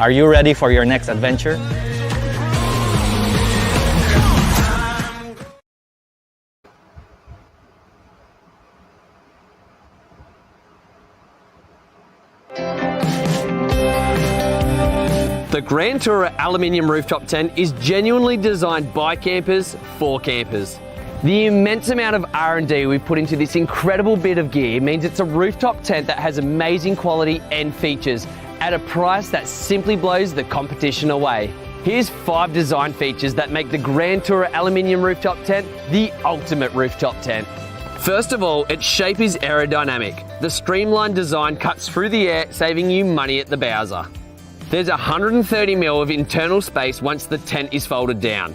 Are you ready for your next adventure? The Grand Tourer aluminium rooftop tent is genuinely designed by campers for campers. The immense amount of R&D we've put into this incredible bit of gear means it's a rooftop tent that has amazing quality and features at a price that simply blows the competition away. Here's 5 design features that make the Grand Tourer aluminium rooftop tent the ultimate rooftop tent. First of all, its shape is aerodynamic. The streamlined design cuts through the air, saving you money at the bowser. There's 130 mil of internal space once the tent is folded down.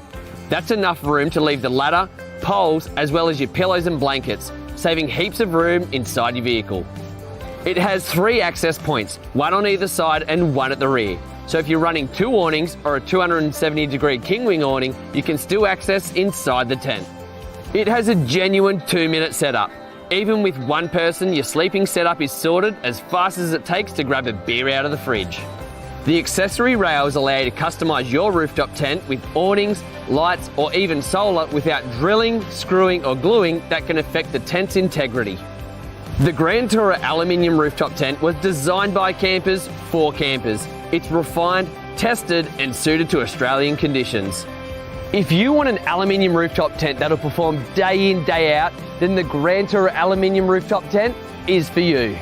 That's enough room to leave the ladder, poles, as well as your pillows and blankets, saving heaps of room inside your vehicle. It has 3 access points, one on either side and one at the rear. So if you're running 2 awnings or a 270-degree king wing awning, you can still access inside the tent. It has a genuine 2-minute setup. Even with one person, your sleeping setup is sorted as fast as it takes to grab a beer out of the fridge. The accessory rails allow you to customize your rooftop tent with awnings, lights, or even solar without drilling, screwing, or gluing that can affect the tent's integrity. The Grand Tourer aluminium rooftop tent was designed by campers for campers. It's refined, tested, and suited to Australian conditions. If you want an aluminium rooftop tent that'll perform day in, day out, then the Grand Tourer aluminium rooftop tent is for you.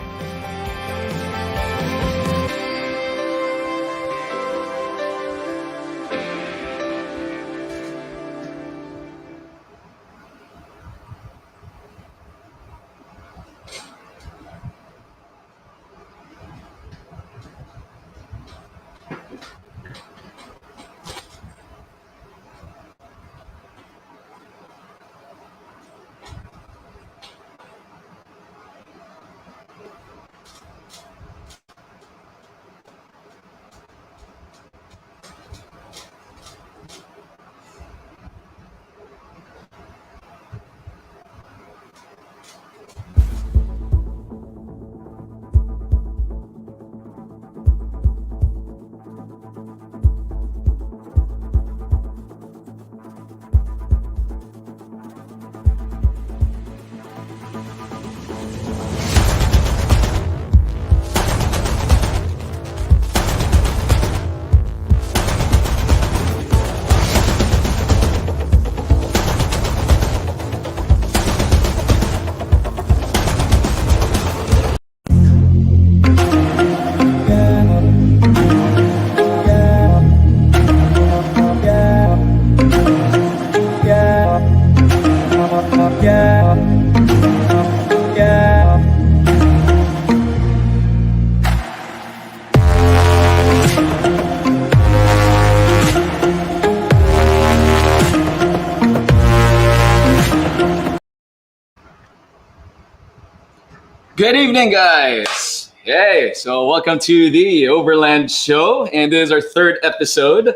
Good evening, guys. Hey, so welcome to the Overland Show, and this is our 3rd episode.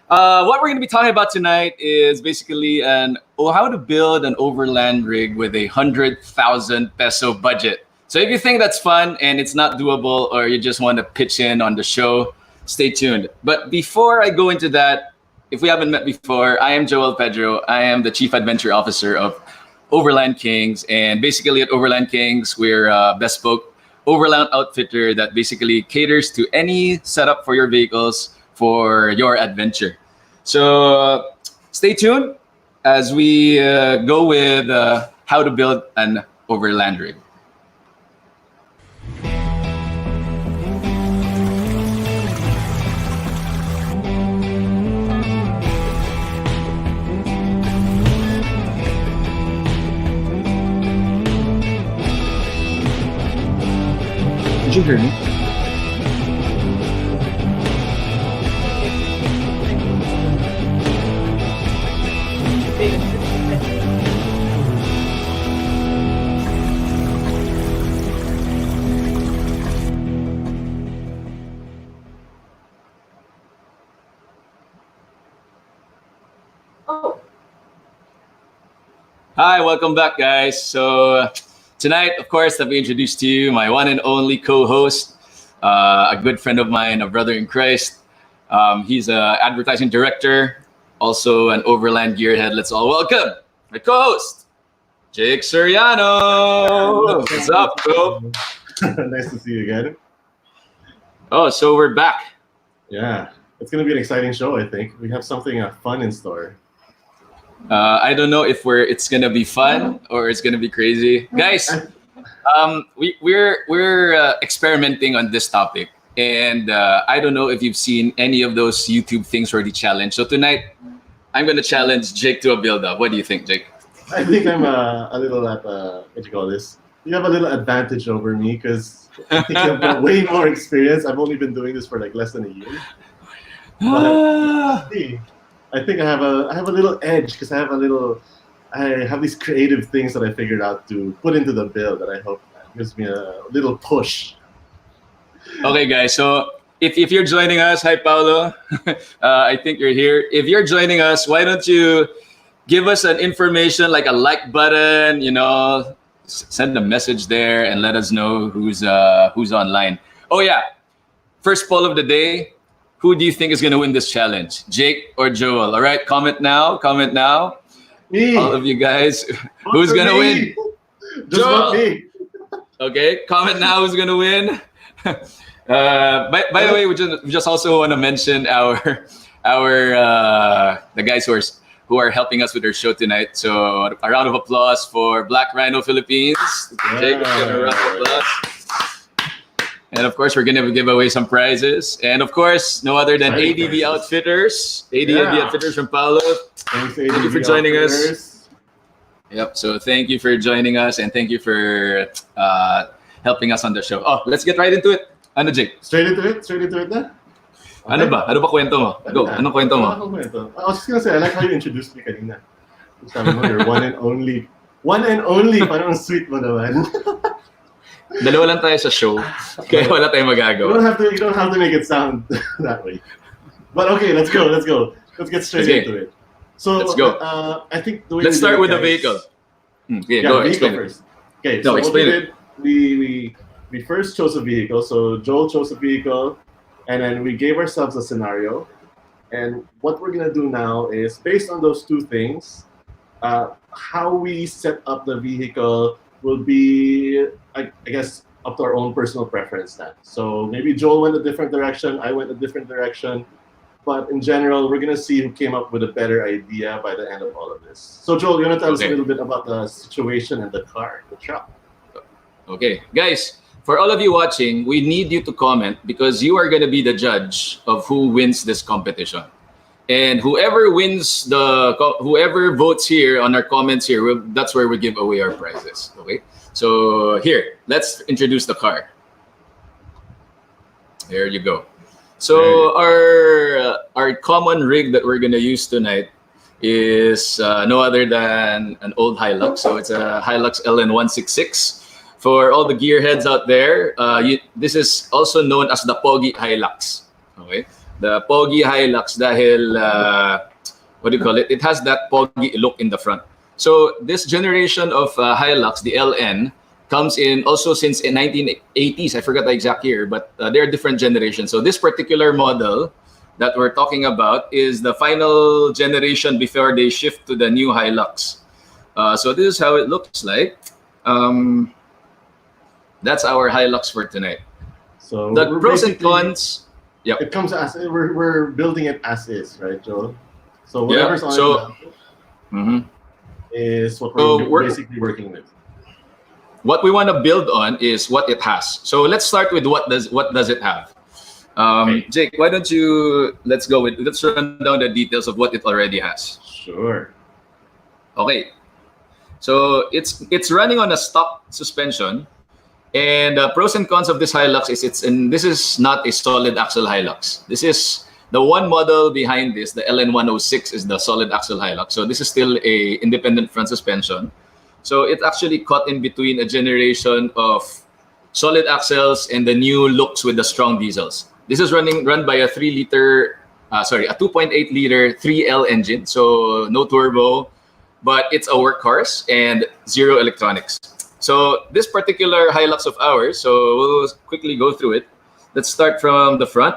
What we're going to be talking about tonight is basically how to build an overland rig with a 100,000 peso budget. So if you think that's fun and it's not doable, or you just want to pitch in on the show, stay tuned. But before I go into that, if we haven't met before, I am Joel Pedro. I am the Chief Adventure Officer of Overland Kings, and basically at Overland Kings, we're a bespoke overland outfitter that basically caters to any setup for your vehicles for your adventure. So stay tuned as we go with how to build an overland rig. Did you hear me? Oh. Hi, welcome back, guys. So tonight, of course, let me introduce to you my one and only co-host, a good friend of mine, a brother in Christ. He's an advertising director, also an Overland gearhead. Let's all welcome my co-host, Jake Soriano. What's up, bro? Nice to see you again. Oh, so we're back. Yeah, it's going to be an exciting show, I think. We have something fun in store. I don't know if it's gonna be fun or it's gonna be crazy, guys. We're experimenting on this topic, and I don't know if you've seen any of those YouTube things for the challenge. So tonight, I'm gonna challenge Jake to a build-up. What do you think, Jake? I think I'm a little at what do you call this? You have a little advantage over me because I think I've got way more experience. I've only been doing this for like less than a year. But I think I have a little edge because I have these creative things that I figured out to put into the build that I hope gives me a little push. Okay, guys. So if you're joining us, hi Paolo. I think you're here. If you're joining us, why don't you give us an information like a like button? You know, send a message there and let us know who's online. Oh yeah, first poll of the day. Who do you think is going to win this challenge? Jake or Joel? All right, comment now. Comment now. Me. All of you guys. Who's going to win? Just not me. Okay, comment now who's going to win. By the way, we just also want to mention our the guys who are helping us with our show tonight. So a round of applause for Black Rhino Philippines. Jake, give a round of applause. And of course, we're going to give away some prizes. And of course, no other than ADV Outfitters. ADV Outfitters from Paolo. Thank you for joining us. Yep. So thank you for joining us and thank you for helping us on the show. Oh, let's get right into it. Ano, Jake? Straight into it na? Okay. Ano ba? Ano ba kwento mo? Go. Anong kwento mo? I was just gonna say, I like how you introduced me kanina. Sabi mo, you're one and only. One and only. Parang sweet mo naman. Dalawa lang tayo sa show, kaya wala tayong magagawa. You don't have to make it sound that way. But okay, let's go. Let's get straight into it. So let's go. I think let's start with the vehicle. Yeah, go explain first. Okay, so explain what we did, we first chose a vehicle. So Joel chose a vehicle, and then we gave ourselves a scenario. And what we're gonna do now is based on those two things, how we set up the vehicle will be, I guess, up to our own personal preference then. So maybe Joel went a different direction, I went a different direction, but in general, we're gonna see who came up with a better idea by the end of all of this. So Joel, you wanna tell us a little bit about the situation and the car, the truck? Okay, guys, for all of you watching, we need you to comment because you are gonna be the judge of who wins this competition. And whoever votes here on our comments here, that's where we give away our prizes. Okay, so here, let's introduce the car. There you go. So our common rig that we're gonna use tonight is no other than an old Hilux. So it's a Hilux LN166. For all the gearheads out there, this is also known as the Pogi Hilux. Okay. The Pogi Hilux dahil, what do you call it? It has that Pogi look in the front. So this generation of Hilux, the LN, comes in also since in 1980s. I forgot the exact year, but there are different generations. So this particular model that we're talking about is the final generation before they shift to the new Hilux. So this is how it looks like. That's our Hilux for tonight. So the pros and cons. Yeah, it comes as we're building it as is, right, Joel? So whatever's on it is what we're basically working with. What we want to build on is what it has. So let's start with what does it have. Okay. Jake, why don't you let's run down the details of what it already has. Sure. Okay. So it's running on a stock suspension. And pros and cons of this Hilux is this is not a solid axle Hilux. This is the one model behind this, the LN106 is the solid axle Hilux. So this is still a independent front suspension. So it actually caught in between a generation of solid axles and the new looks with the strong diesels. This is run by a 2.8 liter 3L engine. So no turbo, but it's a workhorse and zero electronics. So this particular Hilux of ours, so we'll quickly go through it. let's start from the front.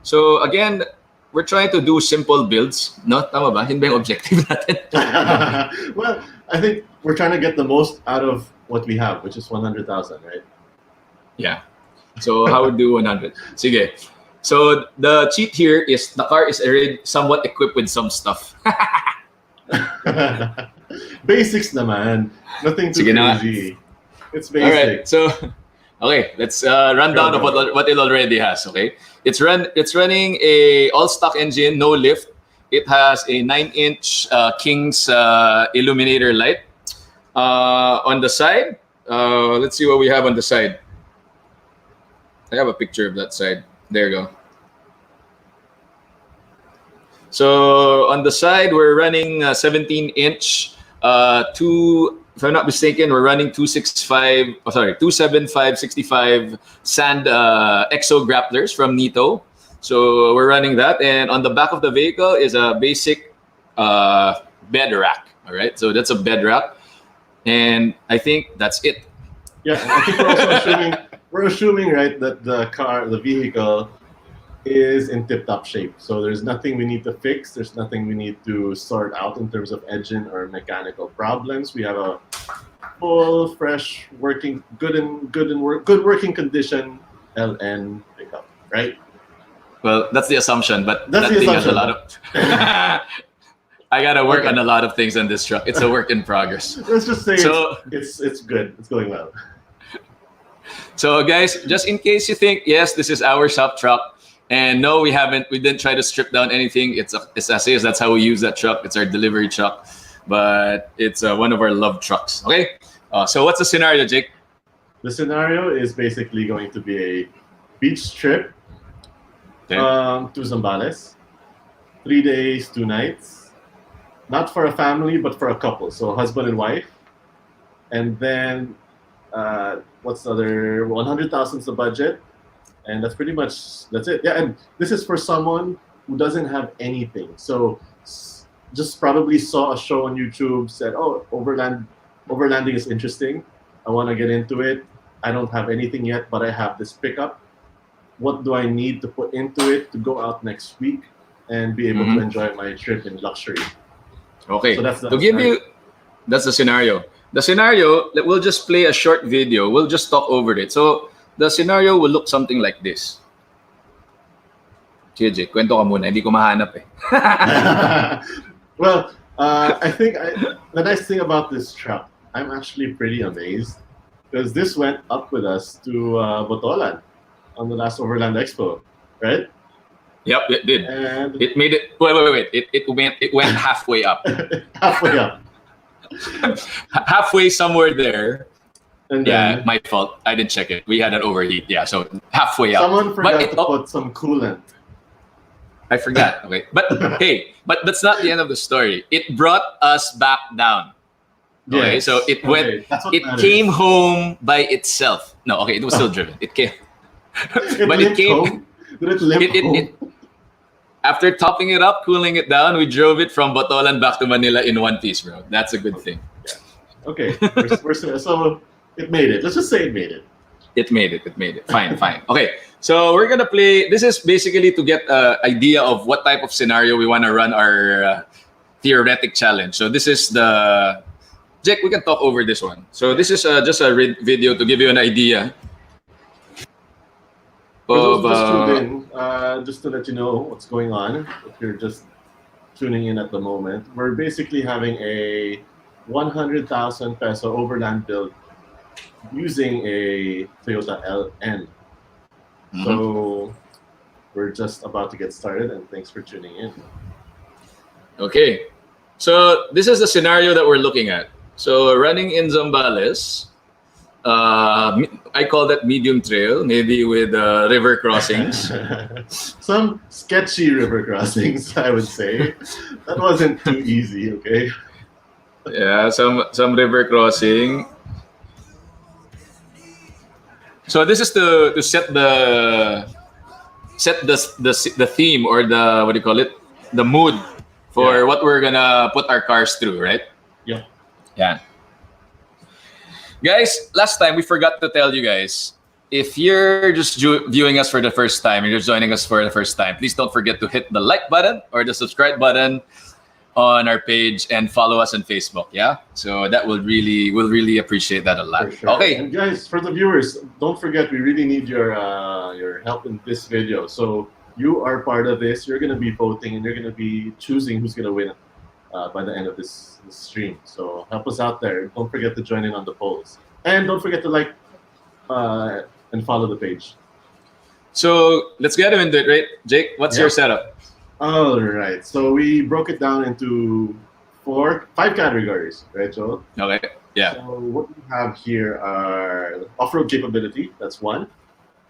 So again, we're trying to do simple builds. No, tama ba? Yun ba yung objective natin? Well, I think we're trying to get the most out of what we have, which is 100,000, right? Yeah. So how would do 100? Sige. So the cheat here is the car is already somewhat equipped with some stuff. Basics naman. Nothing too Sige na. crazy. It's All right. basic. So okay, let's run down of what it already has. Okay, it's running a all stock engine, no lift. It has a 9-inch King's illuminator light. On the side, let's see what we have on the side. I have a picture of that side. There you go. So on the side, we're running 17-inch, if I'm not mistaken, we're running 275/65 sand exo grapplers from Nito. So we're running that, and on the back of the vehicle is a basic bed rack. All right, so that's a bed rack, and I think that's it. Yeah, I think we're also assuming, right, that the vehicle is in tip-top shape. So there's nothing we need to fix. There's nothing we need to sort out in terms of engine or mechanical problems. We have a full, fresh, working, good working condition LN pickup, right? Well, that's the assumption, but That's that the thing has a assumption. lot of. I gotta work Okay. on a lot of things on this truck. It's a work in progress. Let's just say So- it's good. It's going well. So guys, just in case you think, yes, this is our shop truck, and no, we didn't try to strip down anything. It's as is. That's how we use that truck. It's our delivery truck, but it's one of our love trucks. Okay. So what's the scenario, Jake? The scenario is basically going to be a beach trip Okay. to Zambales. 3 days, 2 nights. Not for a family, but for a couple. So husband and wife. And then what's the other? 100,000 is the budget. And that's it. Yeah, and this is for someone who doesn't have anything. So just probably saw a show on YouTube, said, oh, overlanding is interesting. I want to get into it. I don't have anything yet, but I have this pickup. What do I need to put into it to go out next week and be able to enjoy my trip in luxury? Okay. So that's the to give scenario. you, that's the scenario. The scenario, we'll just play a short video. We'll just talk over it. So the scenario will look something like this. Sige, Jake, kwento ka muna. Hindi ko mahanap eh. Well, I think the nice thing about this truck, I'm actually pretty amazed because this went up with us to Botolan on the last Overland Expo, right? Yep, it did. And It made it. Wait. It went halfway up. halfway up. Halfway somewhere there. And Yeah, then my fault. I didn't check it. We had an overheat. Yeah, so halfway up. someone forgot But to put some coolant. I forgot. Okay, but hey, but that's not the end of the story. It brought us back down. Okay, Yes. so it went. Okay, that's what It matters. came home by itself. No, okay, it was still driven. It came. It but it limped came. home. Did it limp home? After topping it up, cooling it down, we drove it from Botolan back to Manila in one piece, bro. That's a good thing. Okay, so it made it. Let's just say it made it. It made it. Fine. Okay, so we're gonna play. This is basically to get an idea of what type of scenario we want to run our theoretic challenge. So this is the. Jack, we can talk over this one. So this is just a video to give you an idea. For those Of, just tuned in, just to let you know what's going on, if you're just tuning in at the moment, we're basically having a 100,000 peso overland build using a Toyota LN. So we're just about to get started, and thanks for tuning in. Okay, so this is the scenario that we're looking at. So running in Zambales, I call that medium trail, maybe with river crossings. Some sketchy river crossings, I would say. That wasn't too easy, okay? Yeah, some river crossing. So this is to set the theme, or the, what do you call it, the mood for what we're gonna put our cars through, right? Yeah. Yeah. Guys, last time we forgot to tell you guys, if you're just viewing us for the first time, you're joining us for the first time, please don't forget to hit the like button or the subscribe button on our page and follow us on Facebook. Yeah, so that we'll really appreciate that a lot. For sure. Okay. And guys, for the viewers, don't forget we really need your help in this video. So you are part of this. You're gonna be voting and you're gonna be choosing who's gonna win by the end of this stream. So help us out there. Don't forget to join in on the polls, and don't forget to like and follow the page. So let's get into it, right? Jake, what's your setup? All right. So we broke it down into 5 categories, right, Joel? Okay. Yeah. So what we have here are off-road capability. That's one.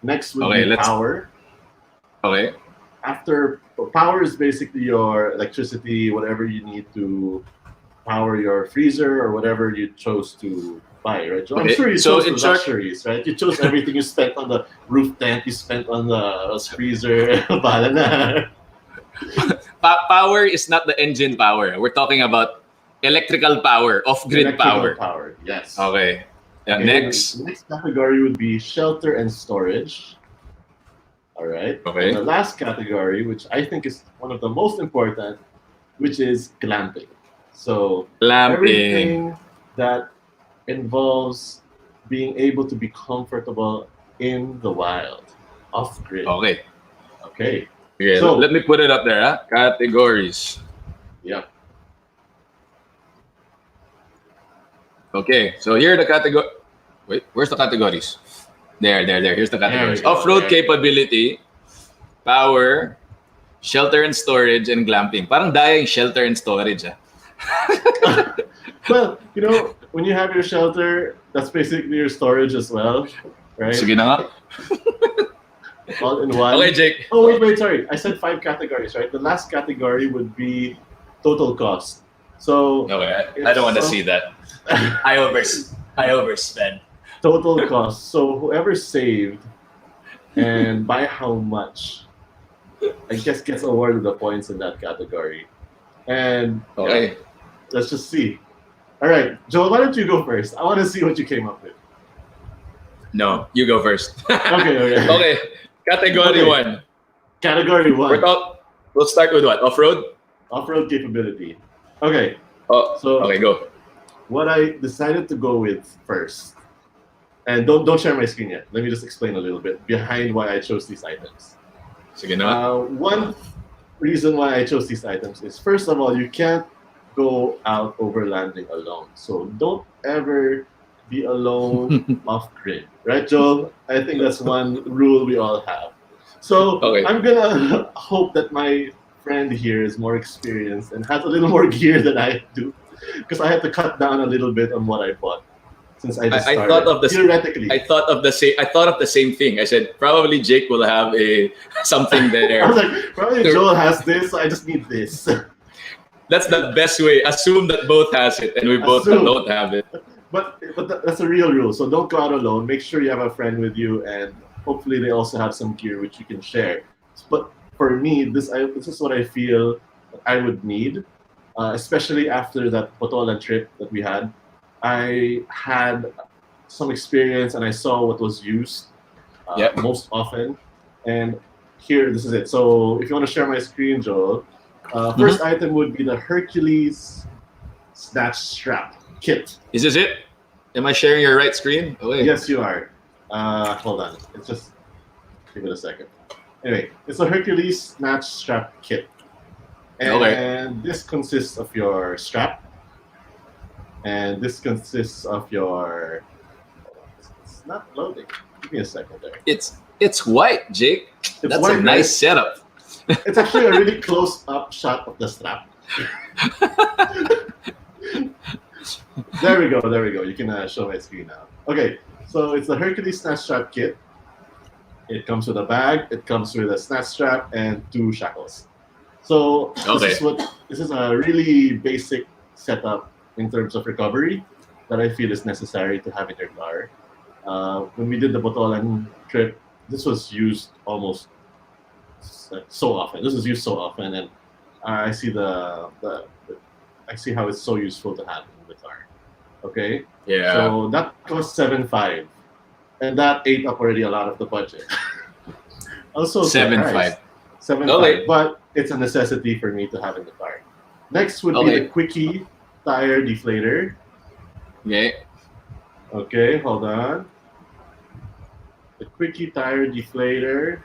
Next would be power. Okay. After power is basically your electricity, whatever you need to power your freezer or whatever you chose to buy, right, Joel? I'm sure you chose the luxuries, right? You chose everything. You spent on the roof tent. You spent on the freezer. Bahala. Power is not the engine power. We're talking about electrical power, off-grid power. Yes. Okay. Yeah, okay. Next. The next category would be shelter and storage. All right. Okay. And the last category, which I think is one of the most important, which is glamping. So everything that involves being able to be comfortable in the wild, off-grid. Okay. Okay. Yeah, so let me put it up there. Categories. Yeah. Okay, so here are the category. Wait, where's the categories? There. Here's the categories. Off-road capability, power, shelter and storage, and glamping. Parang dayang shelter and storage. Well, you know, when you have your shelter, that's basically your storage as well, right? Sige na nga. All in one. Okay, Jake. Oh, wait, sorry. I said 5 categories, right? The last category would be total cost. So okay, I don't want to see that. I overspend. Total cost. So whoever saved and by how much, I guess gets awarded the points in that category. And let's just see. All right, Joel, why don't you go first? I want to see what you came up with. No, you go first. Okay. Okay. Category 1. Category 1. We'll start with what? Off-road? Off-road capability. Okay. Okay, go. What I decided to go with first, and don't share my screen yet. Let me just explain a little bit behind why I chose these items. Sige na. One reason why I chose these items is, first of all, you can't go out overlanding alone. So don't ever be alone off-grid. Right, Joel? I think that's one rule we all have. So I'm gonna hope that my friend here is more experienced and has a little more gear than I do, because I had to cut down a little bit on what I bought since I just started. I thought of the theoretically. I thought of the same thing. I said probably Jake will have something there. I was like, probably Joel has this, so I just need this. That's the best way. Assume that both has it, and we both don't have it. But that's a real rule. So don't go out alone. Make sure you have a friend with you, and hopefully they also have some gear which you can share. But for me, this is what I feel I would need, especially after that Botolan trip that we had. I had some experience, and I saw what was used most often. And here, this is it. So if you want to share my screen, Joel, first item would be the Hercules Snatch Strap Kit. Is this it? Am I sharing your right screen? Oh, wait. Yes, you are. Hold on. It's just give it a second. Anyway, it's a Hercules Snatch Strap Kit. And this consists of your strap. And this consists of your... It's not loading. Give me a second there. It's white, Jake. That's white, a nice setup. It's actually a really close-up shot of the strap. There we go. You can show my screen now. Okay, so it's the Hercules Snatch Strap Kit. It comes with a bag, it comes with a snatch strap, and 2 shackles. So this is a really basic setup in terms of recovery that I feel is necessary to have in your car. When we did the Botolan trip, this was used almost so often. This is used so often, and I see I see how it's so useful to have in the car. Okay. Yeah. So that cost $7,500, and that ate up already a lot of the budget. Also, 7.5. 7.5, Okay. but it's a necessity for me to have in the car. Next would be Okay. the Quickie tire deflator. Okay. Okay, hold on. The Quickie tire deflator,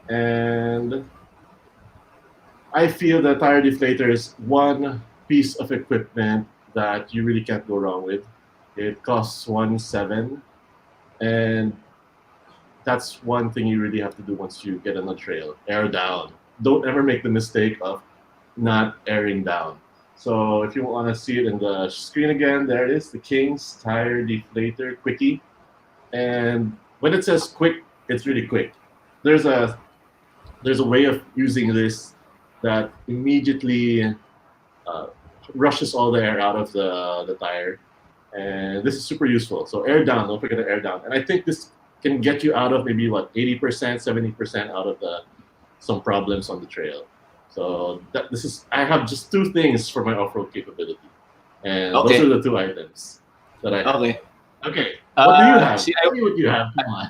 and I feel that tire deflator is one piece of equipment that you really can't go wrong with. It costs 1.7, and that's one thing you really have to do once you get on the trail. Air down. Don't ever make the mistake of not airing down. So if you want to see it in the screen again, there it is, the King's Tire Deflator Quickie. And when it says quick, it's really quick. There's a way of using this that immediately rushes all the air out of the tire. And this is super useful. So air down, don't forget to air down. And I think this can get you out of maybe 80%, 70% out of some problems on the trail. So I have just two things for my off-road capability, and those are the two items that I have. Okay. Okay. What do you have? See, Tell me what you have. Come on.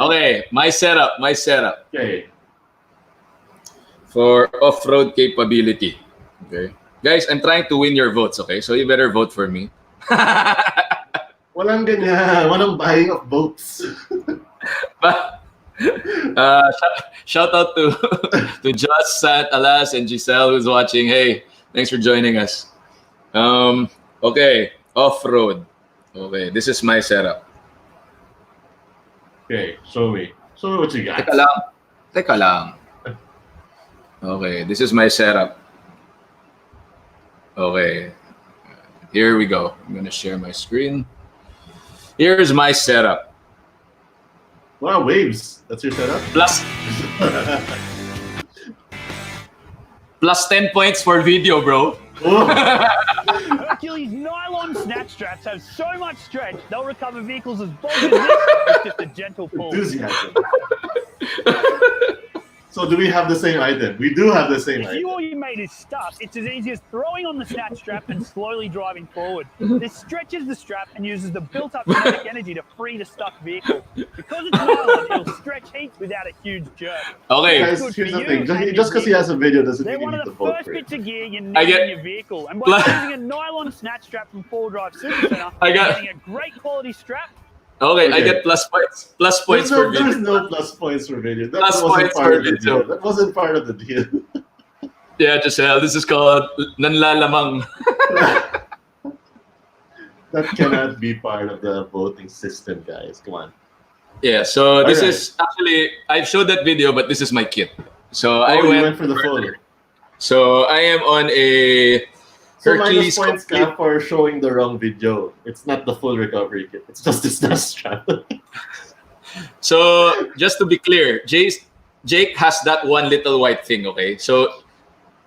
Okay, my setup. Okay. For off-road capability. Okay. Guys, I'm trying to win your votes, okay? So you better vote for me. Walang ganyan. Walang buying of votes. But shout out to Joss, Sat, Alas, and Giselle who's watching. Hey, thanks for joining us. Okay, off-road. Okay, this is my setup. Okay, show me. Show me what you got. Teka lang. Okay, this is my setup. Okay, here we go. I'm gonna share my screen. Here's my setup. Wow, waves. That's your setup? Plus 10 points for video, bro. Hercules nylon snatch straps have so much stretch, they'll recover vehicles as bold as this. It's just a gentle pull. Enthusiasm. So do we have the same item? We do have the same If item. you or your mate is stuck, it's as easy as throwing on the snatch strap and slowly driving forward. This stretches the strap and uses the built-up kinetic energy to free the stuck vehicle. Because it's nylon, it'll stretch heat without a huge jerk. Okay. Guys, here's the thing. Just because he has a video doesn't They're mean you one need of to the vote first for it. bits of gear you need I get- in your vehicle. And by using a nylon snatch strap from Four Drive Super Center, you're getting a great quality strap. Okay, I get plus points. Plus points for video. There's no plus points for video. That Plus wasn't points part for of the video. deal. That wasn't part of the deal. Yeah, Giselle, this is called nanlalamang. That cannot be part of the voting system, guys. Come on. Yeah, so this Alright. is actually, I showed that video, but this is my kit. So I You went went for the full. So I am on a So minus Hercules points complete. ka for showing the wrong video. It's not the full recovery kit. It's just the snatch strap. So just to be clear, Jake has that one little white thing, okay? So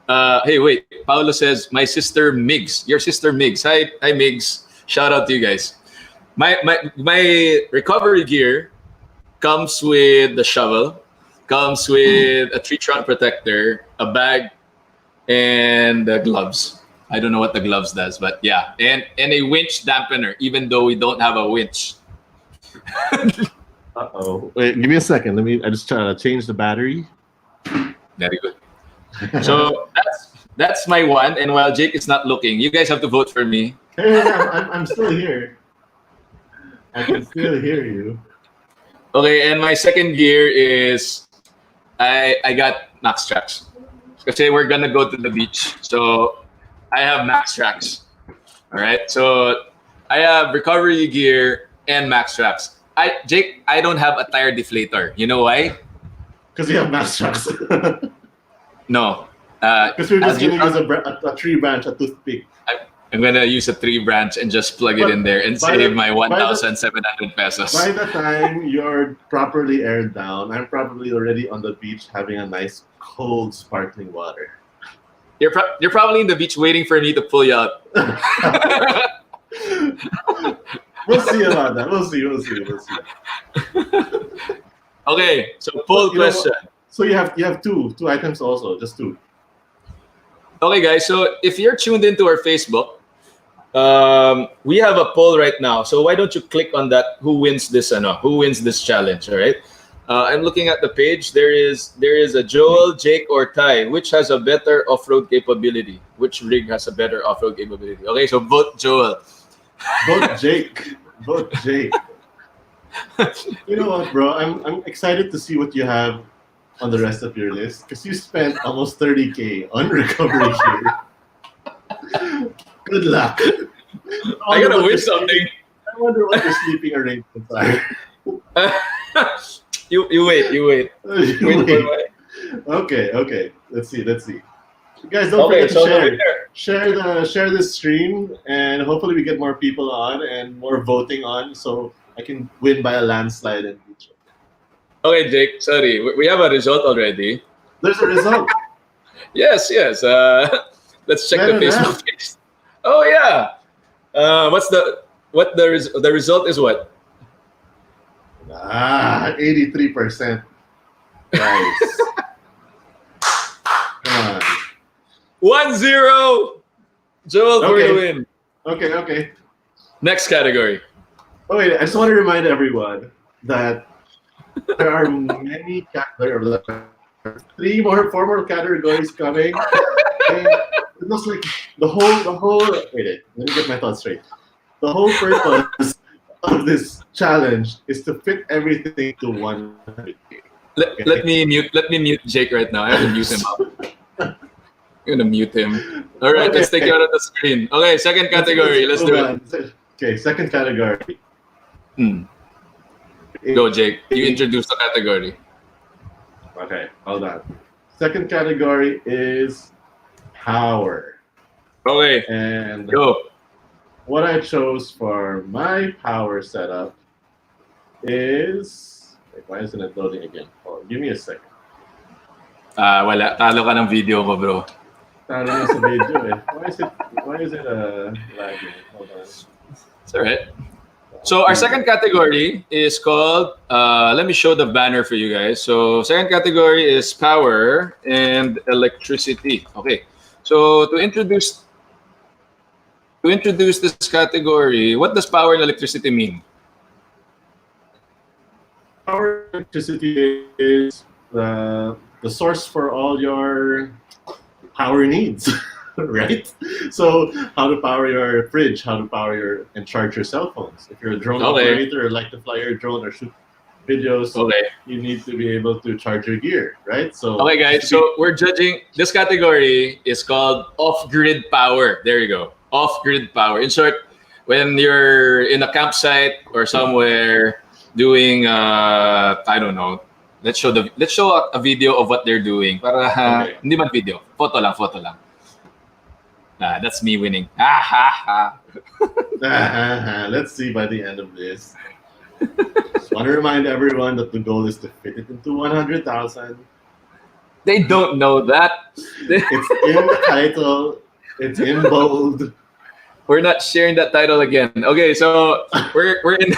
hey, wait. Paolo says, my sister Migs. Your sister Migs. Hi Migs. Shout out to you guys. My recovery gear comes with the shovel, comes with a tree trunk protector, a bag, and gloves. I don't know what the gloves does, but yeah. And a winch dampener, even though we don't have a winch. Uh-oh. Wait, give me a second. I just try to change the battery. Very good. So that's my one. And while Jake is not looking, you guys have to vote for me. Hey, I'm still here. I can still hear you. Okay, and my second gear is I got max tracks. Because we're gonna go to the beach. So I have max tracks. All right. So I have recovery gear and max tracks. Jake, I don't have a tire deflator. You know why? Because you have mass trucks. No. Because we're just as you going to use a tree branch, a toothpick. I'm gonna use a tree branch and just plug it in there and save my 1,700 pesos. By the time you're properly aired down, I'm probably already on the beach having a nice cold sparkling water. You're probably in the beach waiting for me to pull you out. We'll see about that. We'll see. Okay, so poll question. So you have two items also, just two. Okay, guys. So if you're tuned into our Facebook, we have a poll right now. So why don't you click on that? Who wins this? Who wins this challenge? All right. I'm looking at the page. There is a Joel, Jake, or Ty. Which has a better off-road capability? Which rig has a better off-road capability? Okay, so vote Joel. Vote Jake. Vote Jake. You know what, bro? I'm excited to see what you have on the rest of your list because you spent almost 30K on recovery gear. Good luck. I gotta win something. I wonder what your sleeping arrangements are. You wait. Wait for my... Okay. Let's see. Guys, don't forget to share this stream, and hopefully we get more people on and more voting on, so I can win by a landslide in each. Okay, Jake. Sorry, we have a result already. There's a result. Yes. Let's check the Facebook page. Oh yeah. The result is what? 83%. Nice. Come on. 1-0. Joel for the win. Okay. Next category. Oh wait, I just want to remind everyone that there are many categories. 4 more categories coming. And it looks like the whole. Wait, let me get my thoughts straight. The whole purpose of this challenge is to fit everything to one. Let me mute Jake right now. I have to mute him up. I'm gonna mute him. All right, let's take you out of the screen. Okay, second category. Let's do it. Okay, second category. Go, Jake. You introduce the category. Okay, hold on. Second category is power. Okay. And go. What I chose for my power setup is... Wait, why isn't it loading again? Oh, give me a second. Wala. Talo ka ng video ko, bro. Talo na sa video eh. Why is it lagging? Hold on. It's alright. So our second category is called, let me show the banner for you guys. So second category is power and electricity. Okay. So to introduce this category, what does power and electricity mean? Power and electricity is the source for all your power needs, right? So how to power your fridge, how to power and charge your cell phones. If you're a drone operator or like to fly your drone or shoot videos, you need to be able to charge your gear, right? So okay, guys. So we're judging. This category is called off-grid power. There you go. Off-grid power. In short, when you're in a campsite or somewhere doing, I don't know. Let's show a video of what they're doing. Para hindi man video. Photo lang. That's me winning. Let's see by the end of this. Just want to remind everyone that the goal is to fit it into 100,000. They don't know that. It's in the title. It's in bold. We're not sharing that title again. Okay, so we're in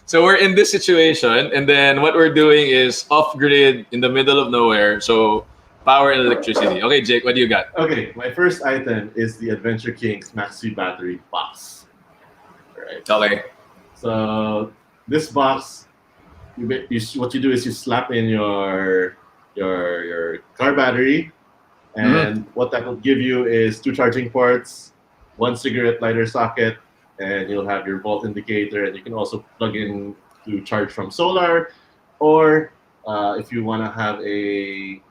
so we're in this situation, and then what we're doing is off grid in the middle of nowhere. So power and electricity. Okay, Jake, what do you got? Okay, my first item is the Adventure King's Maxi Battery box. All right. Okay. So this box, what you do is you slap in your car battery, and what that will give you is 2 charging ports, 1 cigarette lighter socket, and you'll have your volt indicator, and you can also plug in to charge from solar, or if you want to have a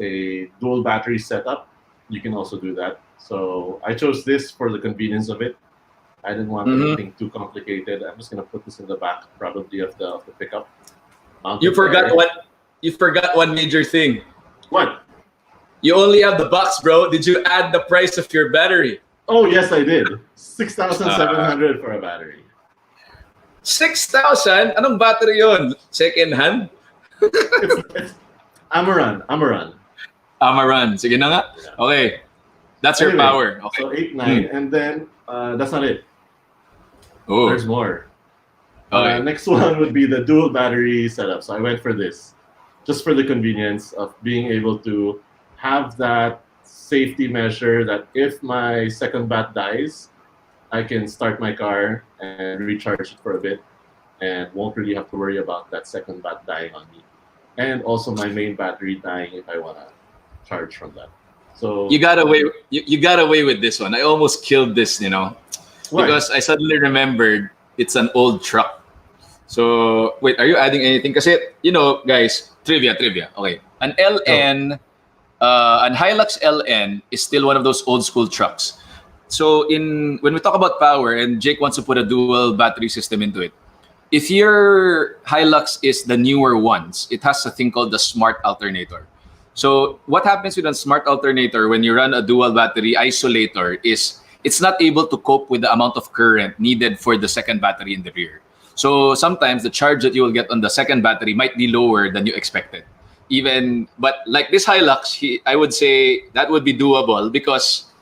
a dual battery setup, you can also do that. So I chose this for the convenience of it. I didn't want anything too complicated. I'm just gonna put this in the back, probably of the pickup. You forgot one major thing. What? You only have the box, bro. Did you add the price of your battery? Oh yes, I did. 6,700 for a battery. 6,000? Anong battery yon? Second hand? It's Amaran. Sige na nga. Okay. That's your power. Okay. So 8, 9, and then that's not it. Oh, there's more. Okay. Next one would be the dual battery setup. So I went for this, just for the convenience of being able to have that safety measure that if my second bat dies, I can start my car and recharge it for a bit and won't really have to worry about that second bat dying on me. And also my main battery dying if I want to charge from that. So You got away. You got away with this one. I almost killed this, why? because I suddenly remembered it's an old truck. So wait, are you adding anything? Kasi guys, trivia. Okay, an LN, an Hilux LN is still one of those old school trucks. So when we talk about power, and Jake wants to put a dual battery system into it. If your Hilux is the newer ones, it has a thing called the smart alternator. So what happens with a smart alternator when you run a dual battery isolator is it's not able to cope with the amount of current needed for the second battery in the rear. So sometimes the charge that you will get on the second battery might be lower than you expected. But like this Hilux, I would say that would be doable because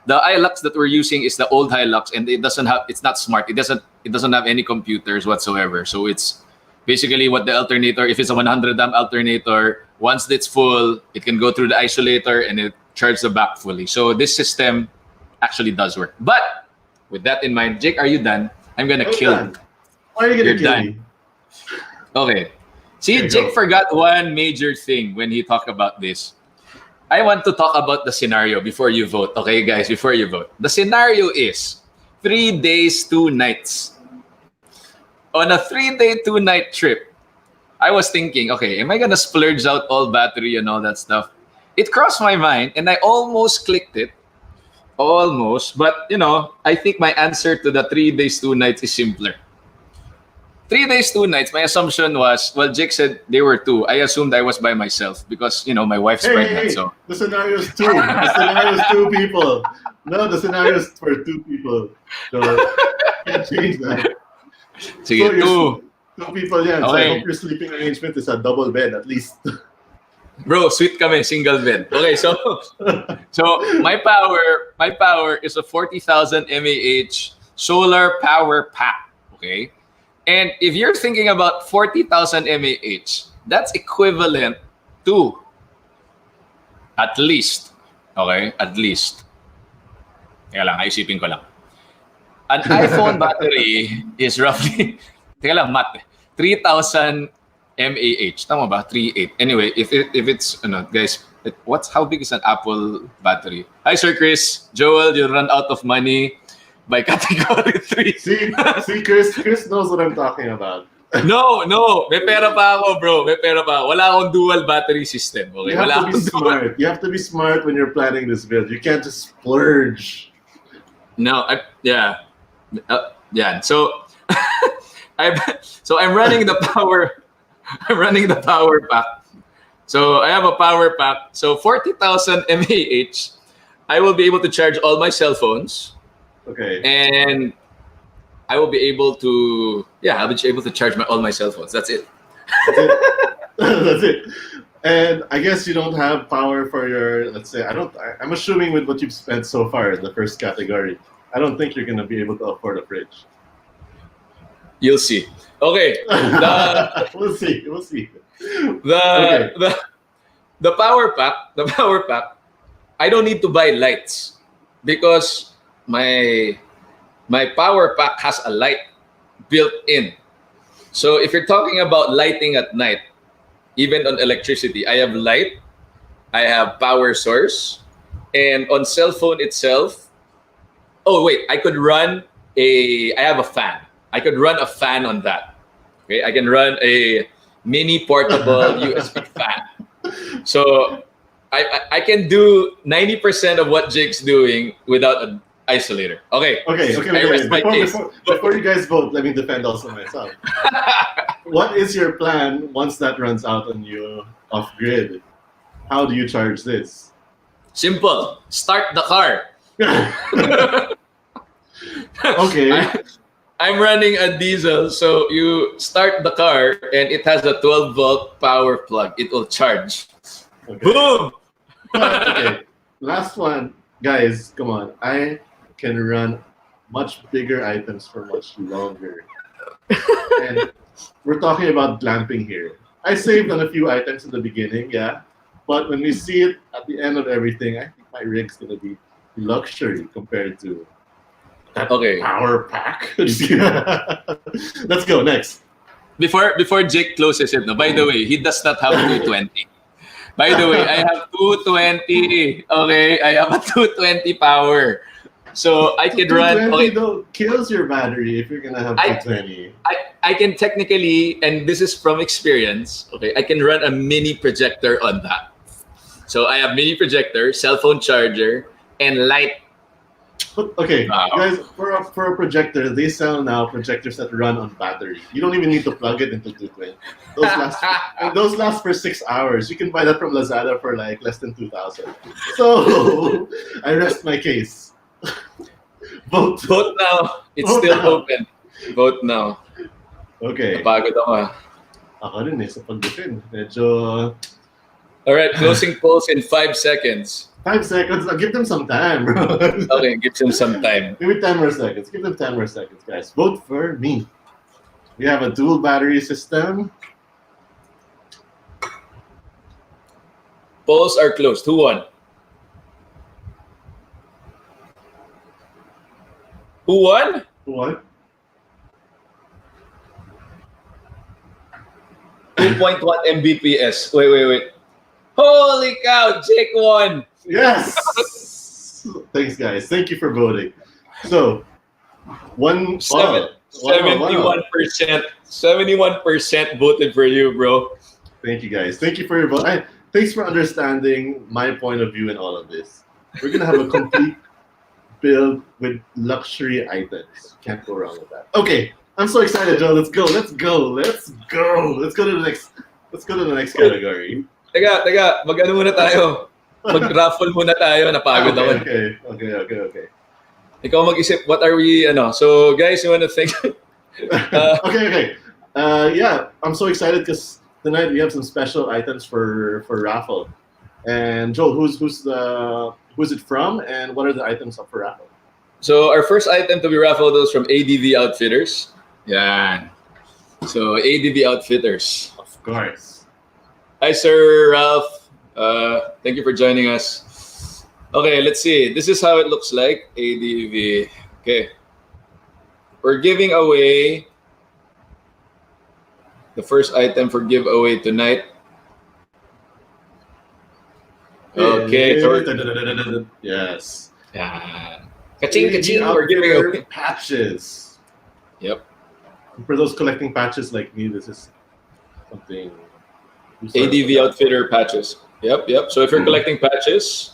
the Hilux that we're using is the old Hilux, and it's not smart. It doesn't have any computers whatsoever. So it's basically what the alternator, if it's a 100 amp alternator, once it's full, it can go through the isolator and it charges the back fully. So this system actually does work. But with that in mind, Jake, are you done? I'm gonna kill you. Why are you You're gonna kill done. me? Okay. See, Okay, Jake go. forgot one major thing when he talked about this. I want to talk about the scenario before you vote. Okay, guys, before you vote. The scenario is 3 days, 2 nights. On a 3-day, 2-night trip, I was thinking, okay, am I gonna splurge out all battery and all that stuff? It crossed my mind and I almost clicked it. Almost. But, I think my answer to the 3 days, 2 nights is simpler. 3 days, 2 nights, my assumption was, well, Jake said they were 2. I assumed I was by myself because, my wife's pregnant. So The scenario is 2. The scenario is 2 people. No, the scenario is for 2 people. So can't change that. sige, So 2. 2 people, yeah. So Okay. I hope your sleeping arrangement is a double bed at least. Bro, sweet kami, single bed. Okay, so my power is a 40,000 mAh solar power pack. Okay? And if you're thinking about 40,000 mAh, that's equivalent to at least, okay, at least. Teka lang, isipin ko lang. An iPhone battery is roughly, teka lang, math, 3,000 mAh. Tama ba? 3.8. Anyway, if it's, guys, how big is an Apple battery? Hi, Sir Chris. Joel, you run out of money by category 3. See, Chris knows what I'm talking about. No. May pera pa ako, bro. May pera pa. Wala akong dual battery system. Okay? You have Wala to be akong dual. smart. You have to be smart when you're planning this build. You can't just splurge. No, yeah. So, I'm running the power. I'm running the power pack. So I have a power pack. So 40,000 mAh. I will be able to charge all my cell phones. Okay. And I will be able to, I'll be able to charge all my cell phones. That's it. That's it. And I guess you don't have power for your, let's say, I'm assuming with what you've spent so far, the first category, I don't think you're going to be able to afford a fridge. You'll see. Okay. We'll see. The power pack, I don't need to buy lights because my power pack has a light built in. So if you're talking about lighting at night, even on electricity, I have light, I have power source, and on cell phone itself, I have a fan. I could run a fan on that. Okay, I can run a mini portable USB fan. So I can do 90% of what Jake's doing without an isolator. Okay. I rest my case. Before you guys vote, let me defend also myself. What is your plan once that runs out on you off grid? How do you charge this? Simple. Start the car. Okay. I'm running a diesel, so you start the car and it has a 12-volt power plug. It will charge. Okay. Boom! Okay. Last one. Guys, come on. I can run much bigger items for much longer. And we're talking about glamping here. I saved on a few items in the beginning, yeah. But when we see it at the end of everything, I think my rig's gonna be luxury compared to that Okay. power pack. Let's go next. Before Jake closes it, no, by the way, he does not have 220. By the way, I have 220. Okay, I have a 220 power. So I can run. 220 Okay, though kills your battery if you're gonna have 220. I can technically, and this is from experience, okay, I can run a mini projector on that. So I have mini projector, cell phone charger, and light. But, okay, Wow. guys, for a projector, they sell now projectors that run on battery. You don't even need to plug it into 220. Those last for 6 hours. You can buy that from Lazada for like less than 2,000. So I rest my case. Vote. Vote now. It's Vote still now. open. Vote now. Okay. Napagod ako. Ako rin sa pagbitin. Medyo All right, closing polls in 5 seconds. 5 seconds. I'll give them some time, bro. Okay, give them some time. Give me 10 more seconds. Give them 10 more seconds, guys. Vote for me. We have a dual battery system. Polls are closed. Who won? Who won? What? 2.1 Mbps. Wait. Holy cow, Jake won. Yes! Thanks, guys. Thank you for voting. So, one... Seven- wow. 71% voted for you, bro. Thank you, guys. Thank you for your vote. Thanks for understanding my point of view in all of this. We're going to have a complete build with luxury items. Can't go wrong with that. Okay, I'm so excited, Joe. Let's go. Let's go to the next category. Teka, mag-ano muna tayo. Mag-raffle muna tayo. Napagod ako. Okay. Ikaw mag-isip, what are we, So, guys, you want to think? Okay. Yeah, I'm so excited because tonight we have some special items for raffle. And Joel, who's it from, and what are the items up for raffle? So, our first item to be raffled is from ADV Outfitters. Yan. So, ADV Outfitters. Of course. Hi, Sir Ralph. Thank you for joining us. Okay, let's see. This is how it looks like. ADV. Okay. We're giving away the first item for giveaway tonight. Okay. So yes. yeah. Kaching. We're giving away patches. Yep. For those collecting patches like me, this is something. ADV Outfitter patches. Yep. So if you're collecting patches,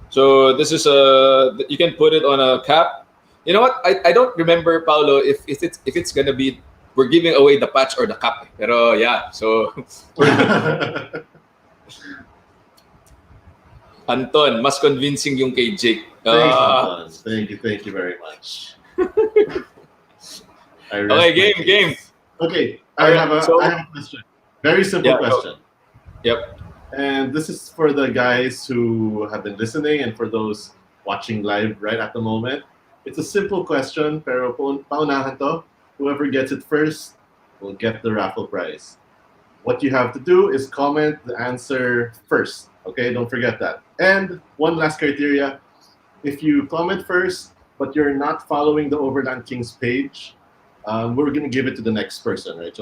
so this is you can put it on a cap. You know what? I don't remember, Paolo, if it's gonna be we're giving away the patch or the cap. Pero yeah, so Anton, mas convincing yung kay Jake. Thanks, Anton. Thank you very much. Okay, game. Okay, I have a question. Very simple question. Yep. And this is for the guys who have been listening and for those watching live right at the moment. It's a simple question, pero paunahan to. Whoever gets it first will get the raffle prize. What you have to do is comment the answer first. Okay, don't forget that. And one last criteria, if you comment first, but you're not following the Overland Kings page, we're gonna give it to the next person, right?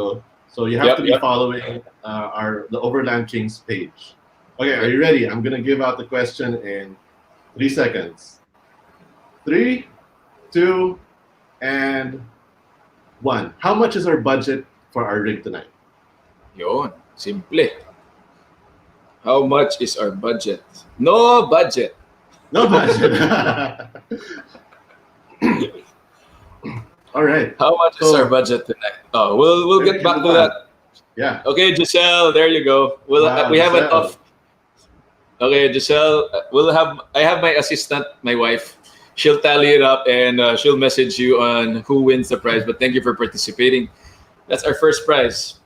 So you have to be following the Overland Kings page. Okay, are you ready? I'm gonna give out the question in 3 seconds. 3, 2, and 1. How much is our budget for our rig tonight? Yon, simple. How much is our budget? No budget. No budget. All right. How much is our budget tonight? Oh, we'll get back to that. Yeah. Okay, Giselle, there you go. We have an off. Okay, Giselle, I have my assistant, my wife. She'll tally it up and she'll message you on who wins the prize. But thank you for participating. That's our first prize.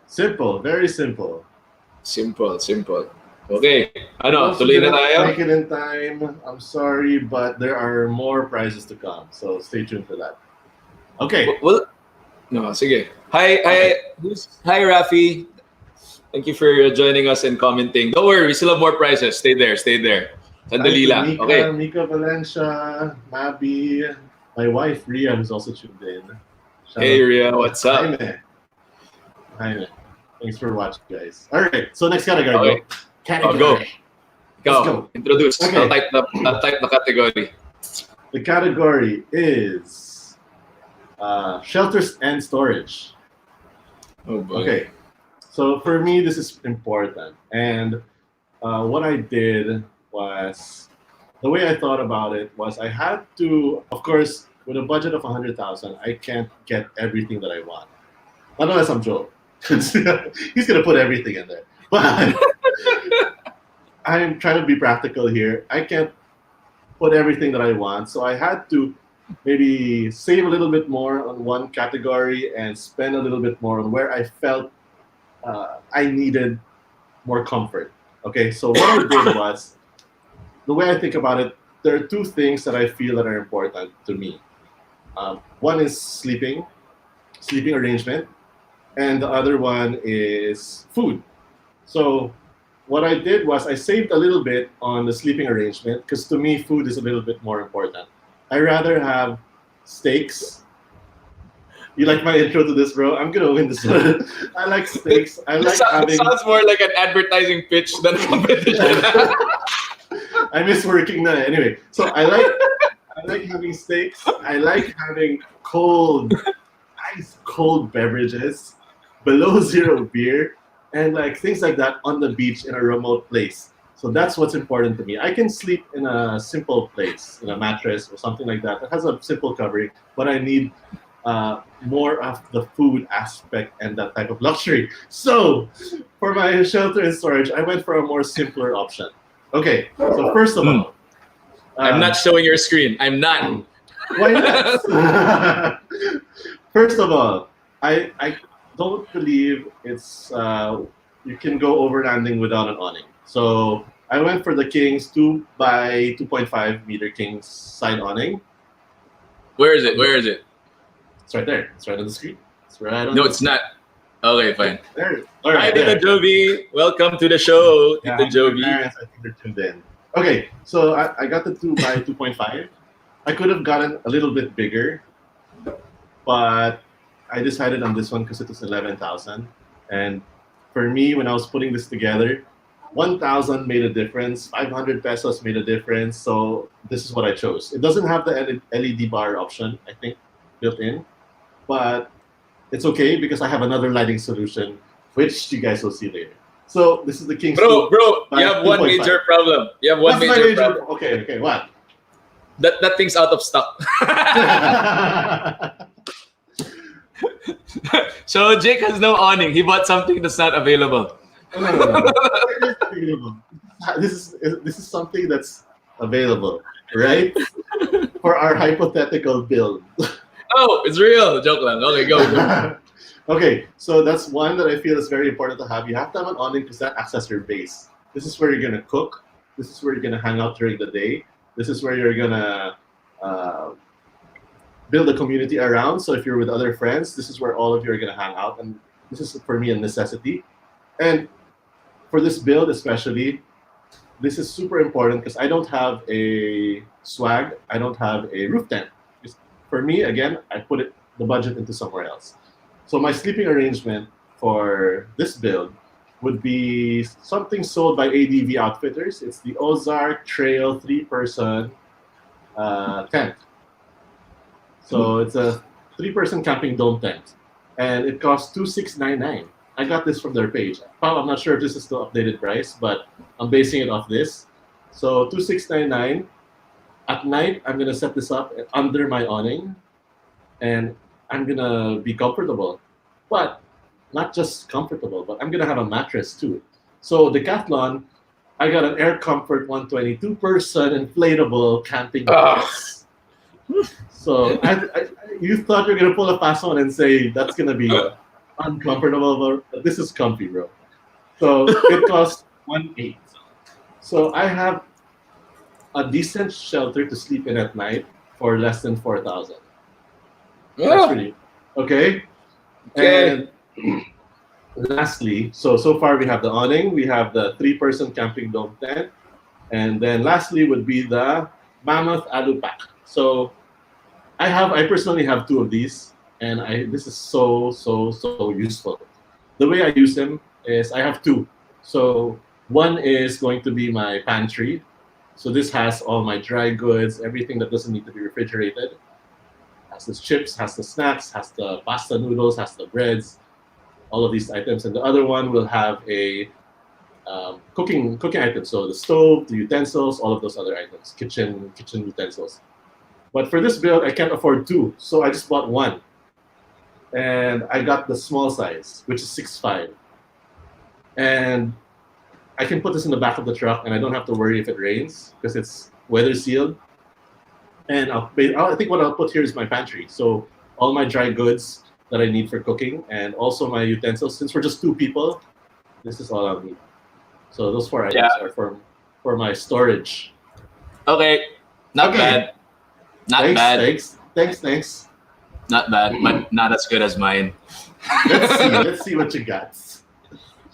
Simple, very simple. Simple. Okay, tuloy na tayo. Make it in time. I'm sorry, but there are more prizes to come. So stay tuned for that. Okay. Well, no, sige. Hi, Rafi. Thank you for joining us and commenting. Don't worry, we still have more prizes. Stay there. Sandali lang. Mika, Okay. Mika Valencia, Mabi, my wife Ria, who's also tuned in. Shout Hey, out. Ria, what's up? Jaime. Jaime. Thanks for watching, guys. All right, so next category, Okay. bro. Category. Go. Let's Ikaw, go. introduce. Okay. I'll type the category. The category is shelters and storage. Oh boy. Okay, so for me, this is important. And what I did was, the way I thought about it was I had to, of course, with a budget of 100,000, I can't get everything that I want. Not unless I'm Joe. He's going to put everything in there. But I'm trying to be practical here. I can't put everything that I want. So I had to maybe save a little bit more on one category and spend a little bit more on where I felt I needed more comfort. Okay, so what I did was, the way I think about it, there are two things that I feel that are important to me. One is sleeping arrangement, and the other one is food. So what I did was I saved a little bit on the sleeping arrangement because to me, food is a little bit more important. I rather have steaks. You like my intro to this, bro? I'm gonna win this one. I like steaks. I like having. Sounds more like an advertising pitch than a competition. I miss working now. Anyway, so I like having steaks. I like having ice cold beverages, below zero beer, and like things like that on the beach in a remote place. So that's what's important to me. I can sleep in a simple place, in a mattress or something like that that has a simple covering, but I need more of the food aspect and that type of luxury. So for my shelter and storage, I went for a more simpler option. Okay, so first of all, I'm not showing your screen. I'm not. why not? First of all, I don't believe it's you can go overlanding without an awning. So I went for the King's 2 by 2.5 meter King's side awning. Where is it? Where is it? It's right there. It's right on the screen. It's right on No, the it's not. Okay, fine. There. All Hi, right. Tita There. Jovi. Welcome to the show, Yeah, Tita Jovi. parents, I think they're tuned in. Okay, so I got the 2 by 2.5. I could have gotten a little bit bigger, but I decided on this one because it was 11,000. And for me, when I was putting this together, 1,000 made a difference, 500 pesos made a difference. So this is what I chose. It doesn't have the LED bar option, I think, built in, but it's okay because I have another lighting solution, which you guys will see later. So this is the King's Bro, 2 by you have one 2.5. major problem. You have one What's my major problem. Okay, what? That thing's out of stock. So Jake has no awning. He bought something that's not available. No. This is something that's available, right? For our hypothetical build. Oh, it's real. Joke lang. Okay, go. Okay, so that's one that I feel is very important to have. You have to have an awning because that acts as your base. This is where you're gonna cook. This is where you're gonna hang out during the day. This is where you're gonna build a community around. So if you're with other friends, this is where all of you are gonna hang out, and this is for me a necessity. And for this build especially, this is super important because I don't have a swag. I don't have a roof tent. For me, again, I put the budget into somewhere else. So my sleeping arrangement for this build would be something sold by ADV Outfitters. It's the Ozark Trail 3-person tent. So it's a 3-person camping dome tent, and it costs $2,699. I got this from their page. I'm not sure if this is the updated price, but I'm basing it off this. So $2,699. At night, I'm gonna set this up under my awning, and I'm gonna be comfortable, but not just comfortable, but I'm gonna have a mattress too. So Decathlon, I got an Air Comfort 120 2-person inflatable camping mattress. So you thought you were gonna pull a fast one and say that's gonna be uncomfortable, but this is comfy, bro. So it costs $1,800. So I have a decent shelter to sleep in at night for less than 4,000. That's pretty okay. And lastly, so far we have the awning, we have the 3-person camping dome tent, And then lastly would be the Mammoth Alu Pack. So I personally have two of these, and this is so useful. The way I use them is I have two. So one is going to be my pantry. So this has all my dry goods, everything that doesn't need to be refrigerated. Has the chips, has the snacks, has the pasta noodles, has the breads, all of these items. And the other one will have a cooking items. So the stove, the utensils, all of those other items, kitchen utensils. But for this build, I can't afford two, so I just bought one. And I got the small size, which is 6'5". And I can put this in the back of the truck, and I don't have to worry if it rains because it's weather sealed. And I think what I'll put here is my pantry. So all my dry goods that I need for cooking, and also my utensils. Since we're just two people, this is all I'll need. So those four items are for my storage. Okay, not bad. Not bad. Thanks. Not bad, but not as good as mine. Let's see what you got.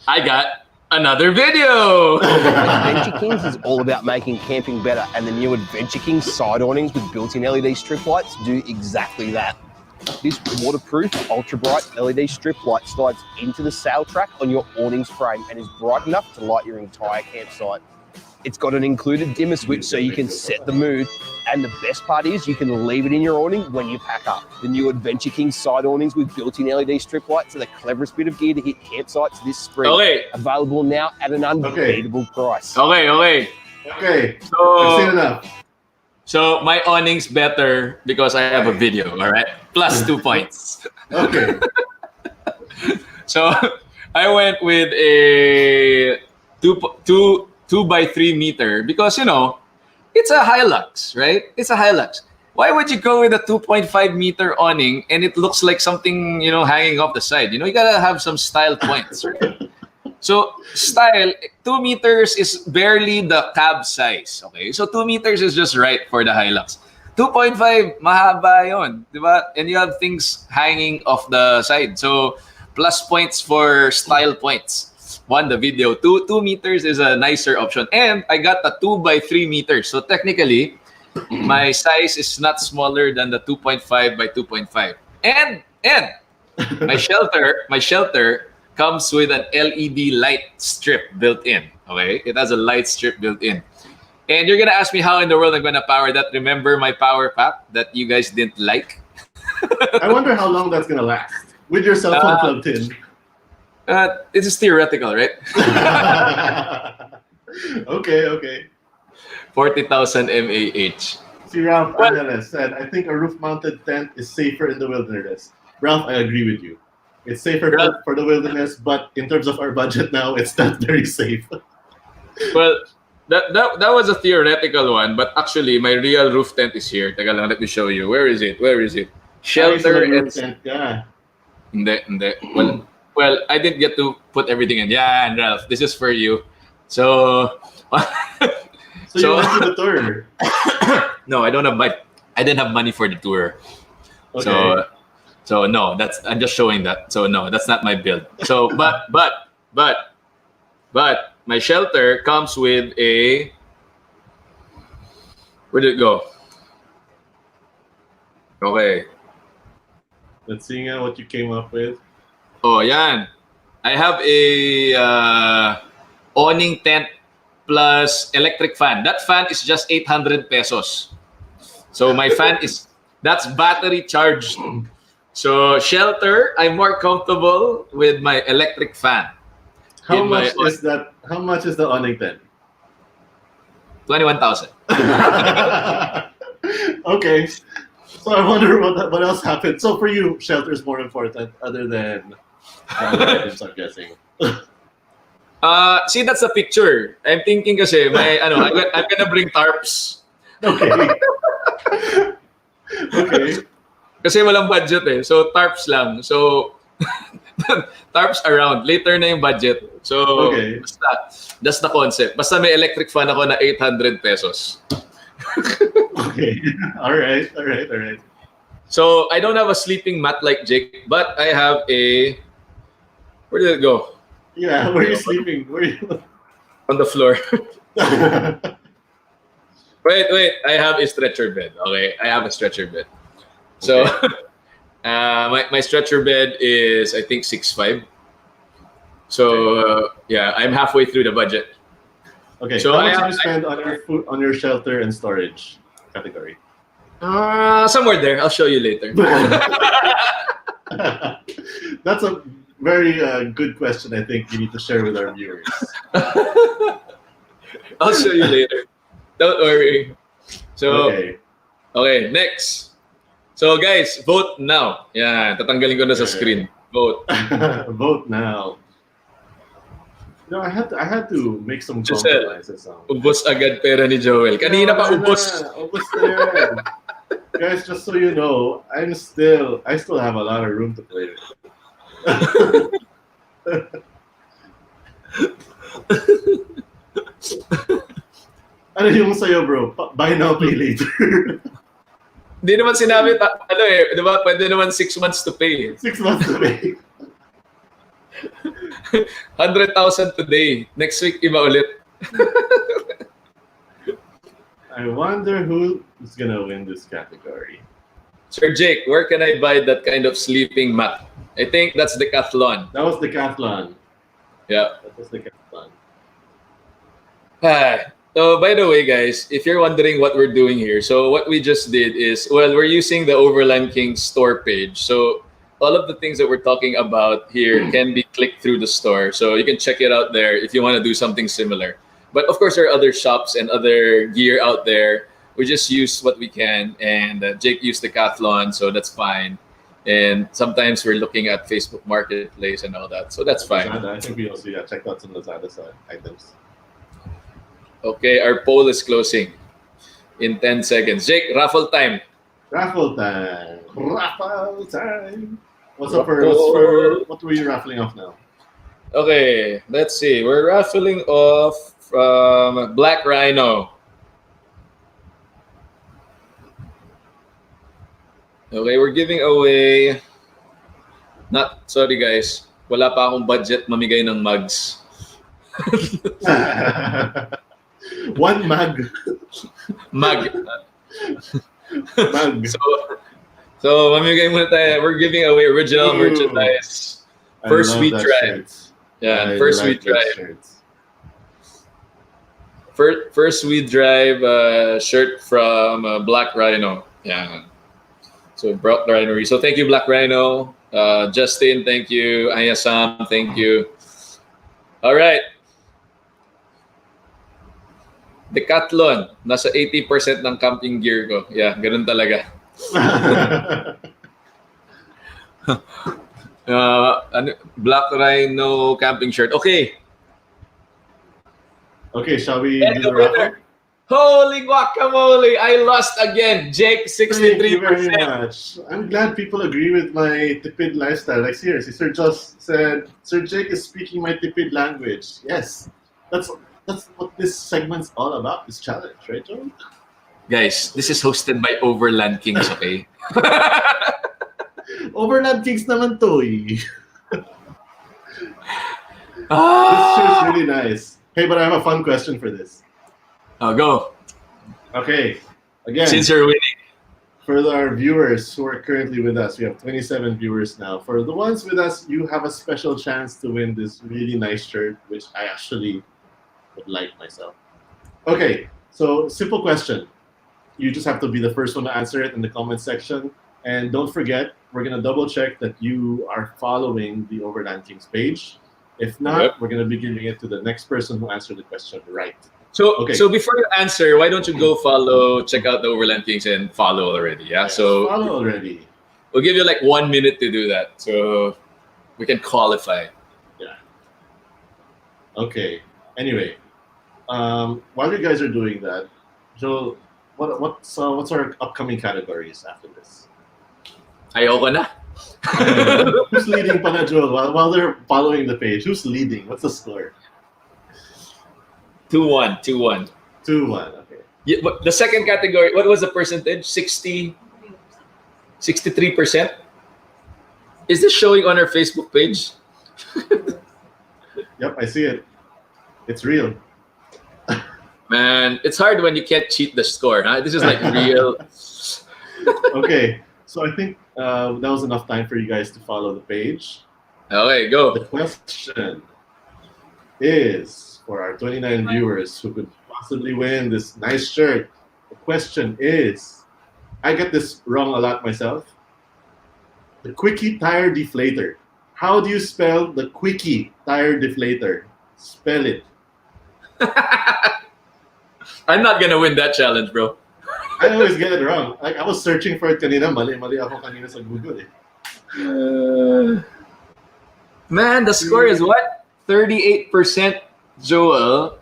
I got another video. Adventure Kings is all about making camping better, and the new Adventure Kings side awnings with built-in LED strip lights do exactly that. This waterproof, ultra-bright LED strip light slides into the sail track on your awnings frame and is bright enough to light your entire campsite. It's got an included dimmer switch so you can set the mood, and the best part is you can leave it in your awning when you pack up. The new Adventure Kings side awnings with built-in LED strip lights are the cleverest bit of gear to hit campsites this spring. Okay. Available now at an unbeatable price. Okay. I've seen enough. So my awning's better because I have a video, all right? Plus 2 points. Okay. So I went with a 2x3 meter because, it's a Hilux, right? It's a Hilux. Why would you go with a 2.5 meter awning and it looks like something, hanging off the side? You gotta have some style points, right? So style, 2 meters is barely the cab size, okay? So 2 meters is just right for the Hilux. 2.5, mahaba yon, diba? And you have things hanging off the side. So plus points for style points. Won the video. 2 meters is a nicer option. And I got a 2x3 meters. So technically, my size is not smaller than the 2.5 by 2.5. And my shelter comes with an LED light strip built in. Okay, it has a light strip built in. And you're gonna ask me how in the world I'm gonna power that. Remember my power pack that you guys didn't like? I wonder how long that's gonna last with your cell phone plugged in. It is theoretical, right? Okay. 40,000 mAh. See, Ralph Angeles said, I think a roof-mounted tent is safer in the wilderness. Ralph, I agree with you. It's safer for the wilderness, but in terms of our budget now, it's not very safe. Well, that was a theoretical one, but actually, my real roof tent is here. Teka lang, let me show you. Where is it? Shelter and tent, yeah. Hindi. Well, I didn't get to put everything in. Yeah, and Ralph, this is for you. So you went to the tour? No, I don't have I didn't have money for the tour. Okay. So no, I'm just showing that. So no, that's not my build. So but my shelter comes with a, where did it go? Okay. Let's see what you came up with. Oh, yan. I have a awning tent plus electric fan. That fan is just 800 pesos. So my fan that's battery charged. So shelter, I'm more comfortable with my electric fan. How much is that? How much is the awning tent? 21,000. Okay. So I wonder what else happened. So for you, shelter is more important other than items, I'm guessing. See, that's a picture. I'm thinking kasi I'm gonna bring tarps. Okay. Okay. Kasi walang budget eh. So tarps lang. So tarps around. Later na yung budget. So okay. That's the concept. Basta may electric fan ako na 800 pesos. Okay. All right. So I don't have a sleeping mat like Jake, but I have a, where did it go? Yeah, where are you sleeping? On the floor. Wait. I have a stretcher bed. Okay, I have a stretcher bed. So, my stretcher bed is I think 6'5". So yeah, I'm halfway through the budget. Okay, So how I much did have- you spend on your food, on your shelter and storage category? Somewhere there. I'll show you later. That's a very good question. I think you need to share with our viewers. I'll show you later. Don't worry. So Okay. Next. So guys, vote now. Yeah, tatanggalin ko na sa screen. Vote. Vote now. No, I had to make some Giselle. compromises. Ubos agad pera ni Joel. Kanina pa ubos. Ubos na yan. Guys, just so you know, I still have a lot of room to play with. Ano yung sa'yo, bro? Buy now, pay later. Hindi naman sinabi, di ba, pwede naman 6 months to pay. 6 months to pay. 100,000 today. Next week, iba ulit. I wonder who is gonna win this category. Sir Jake, where can I buy that kind of sleeping mat? I think that's Decathlon. That was Decathlon. Yeah. That was Decathlon. So by the way, guys, if you're wondering what we're doing here, so what we just did is, well, we're using the Overland King store page. So all of the things that we're talking about here can be clicked through the store. So you can check it out there if you want to do something similar. But of course, there are other shops and other gear out there. We just use what we can. And Jake used Decathlon, so that's fine. And sometimes we're looking at Facebook Marketplace and all that. So that's fine. Lazada, I think we also checked out some Lazada items. Okay, our poll is closing in 10 seconds. Jake, raffle time. Raffle time. Raffle time. What were you raffling off now? Okay, let's see. We're raffling off from Black Rhino. Okay, we're giving away. Sorry guys. Wala pa akong budget mamigay ng mugs. One mug. Mug. Mug. So mamigay muna tayo. We're giving away original merchandise. First sweet drive. Yeah, first sweet drive. First sweet drive shirt from Black Rhino. Yeah. So Black Rhino. So thank you, Black Rhino. Justin, thank you. Ayasam, thank you. All right. Decathlon, nasa 80% ng camping gear ko. Yeah, ganun talaga. Black Rhino camping shirt. Okay. Okay, shall we And do the raffle? Holy guacamole! I lost again. Jake, 63%. Thank you very much. I'm glad people agree with my tipid lifestyle. Like seriously, Sir Joss said, Sir Jake is speaking my tipid language. Yes, that's what this segment's all about. This challenge, right, Joe? Guys, this is hosted by Overland Kings, okay? Overland Kings naman to eh. This Ah! shirt's really nice. Hey, but I have a fun question for this. Go. Okay, again, Since you're winning. for our viewers who are currently with us, we have 27 viewers now. For the ones with us, you have a special chance to win this really nice shirt, which I actually would like myself. Okay, so simple question. You just have to be the first one to answer it in the comment section. And don't forget, we're going to double check that you are following the Overland Kings page. If not, Yep. we're going to be giving it to the next person who answered the question right. So, Okay. so before you answer, why don't you go check out the Overland Kings and follow already, yeah? Yes, So follow already. we'll give you like 1 minute to do that. So we can qualify. Okay. Anyway, while you guys are doing that, Joel, what's our upcoming categories after this? Ayoko na. Who's leading pa na, Joel? While they're following the page, who's leading? What's the score? 2-1, 2-1. 2-1. Okay. Yeah, but the second category, what was the percentage? 63%? Is this showing on our Facebook page? Yep, I see it. It's real. Man, it's hard when you can't cheat the score. Huh? This is like real. Okay, so I think that was enough time for you guys to follow the page. Okay, The go. question is for our 29 viewers who could possibly win this nice shirt. The question is, I get this wrong a lot myself. The Quickie Tire Deflator. How do you spell the Quickie Tire Deflator? Spell it. I'm not gonna win that challenge, bro. I always get it wrong. Like, I was searching for it kanina. Mali ako kanina sa Google eh. Man, the score is what? 38% Joel.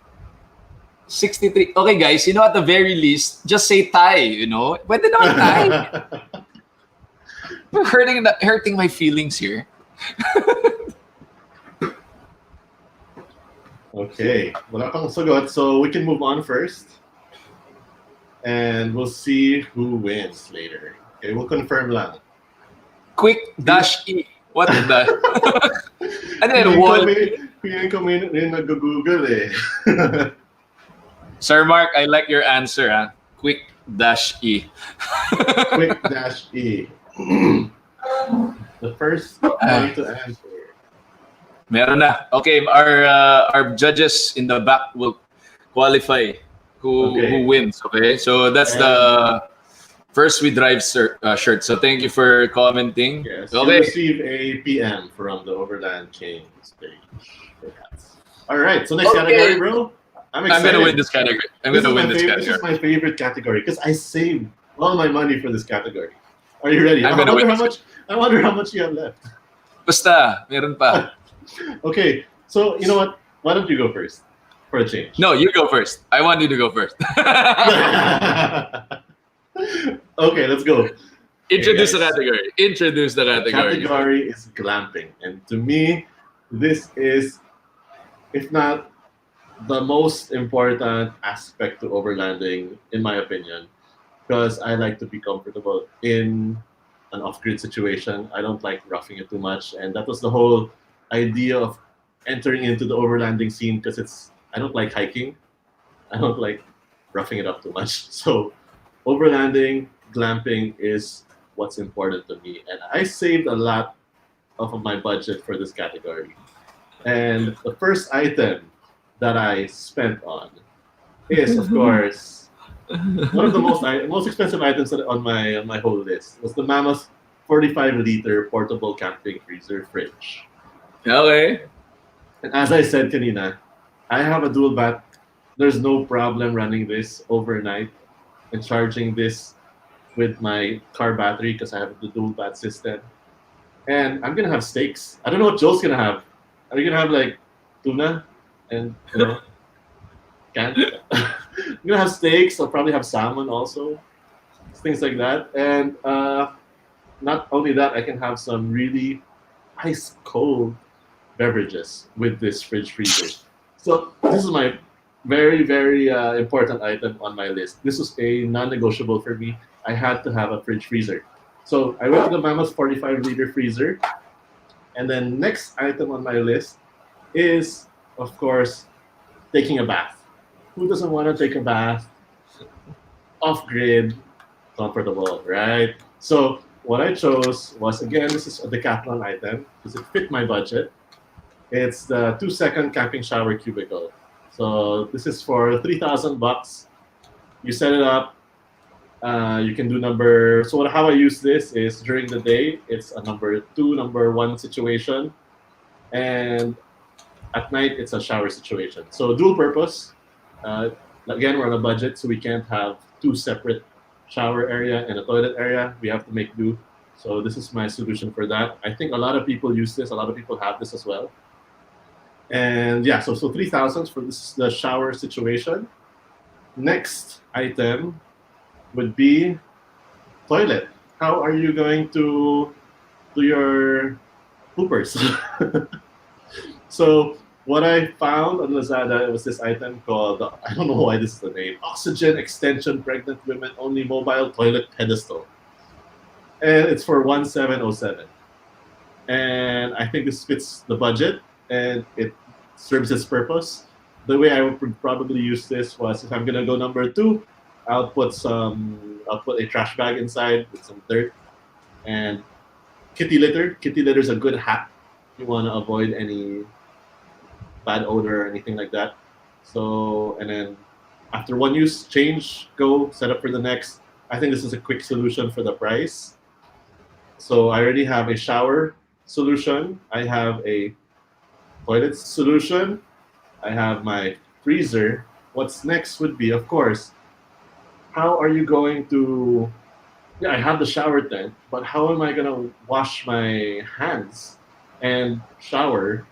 63. Okay, guys, you know, at the very least, just say Thai, you know? Pwede naman Thai. You're hurting my feelings here. Okay, wala pang sagot, so we can move on first. And we'll see who wins later. Okay, we'll confirm lang. Quick dash E. What is that? And then wall. Piling ko may nag-google eh. Sir Mark, I like your answer. Huh? Quick dash E. Quick dash E. The first one to answer. Meron na. Okay, our judges in the back will qualify who wins. Okay, so that's the first we drive shirt. So thank you for commenting. Yes, okay. You'll receive a PM from the Overland Chains page. All right, so next category, bro. I'm excited. I'm gonna win this category. This is my favorite category because I saved all my money for this category. Are you ready? I wonder how much you have left. Basta, meron pa. Okay, so you know what? Why don't you go first for a change? No, you go first. I want you to go first. Okay, let's go. Introduce the category. Introduce the category. The category is glamping, and to me, this is, if not the most important aspect to overlanding, in my opinion, because I like to be comfortable in an off-grid situation. I don't like roughing it too much, and that was the whole idea of entering into the overlanding scene, because I don't like hiking. I don't like roughing it up too much. So overlanding, glamping is what's important to me, and I saved a lot of my budget for this category. And the first item that I spent on is, of course, one of the most expensive items on my whole list was the Mammoth 45-liter portable camping freezer fridge. Okay. And as I said kanina, I have a dual bat. There's no problem running this overnight and charging this with my car battery because I have the dual bat system. And I'm gonna have steaks. I don't know what Joel's gonna have. Are you gonna have like tuna and canned? I'm gonna have steaks. I'll probably have salmon also, things like that. And not only that, I can have some really ice cold beverages with this fridge freezer. So this is my very, very important item on my list. This was a non-negotiable for me. I had to have a fridge freezer. So I went to the Mammoth 45-liter freezer. And then next item on my list is, of course, taking a bath. Who doesn't want to take a bath off-grid, comfortable, right? So what I chose was, again, this is a Decathlon item because it fit my budget. It's the 2-second camping shower cubicle. So this is for $3,000. You set it up. You can do how I use this is during the day, it's a number 2, number 1 situation. And at night, it's a shower situation. So dual purpose. Again, we're on a budget, so we can't have 2 separate shower area and a toilet area. We have to make do. So this is my solution for that. I think a lot of people use this. A lot of people have this as well. And yeah, so 3,000 for this the shower situation. Next item would be toilet. How are you going to do your poopers? So what I found on Lazada was this item called, I don't know why this is the name, Oxygen Extension Pregnant Women Only Mobile Toilet Pedestal. And it's for $1,707. And I think this fits the budget and it serves its purpose. the way I would probably use this was if I'm gonna go number 2, I'll put a trash bag inside with some dirt and kitty litter. Kitty litter is a good hack. You want to avoid any bad odor or anything like that. So, and then after one use, change, go, set up for the next. I think this is a quick solution for the price. So I already have a shower solution. I have a toilet solution. I have my freezer. What's next would be, of course, how are you going to, I have the shower tent, but how am I going to wash my hands and shower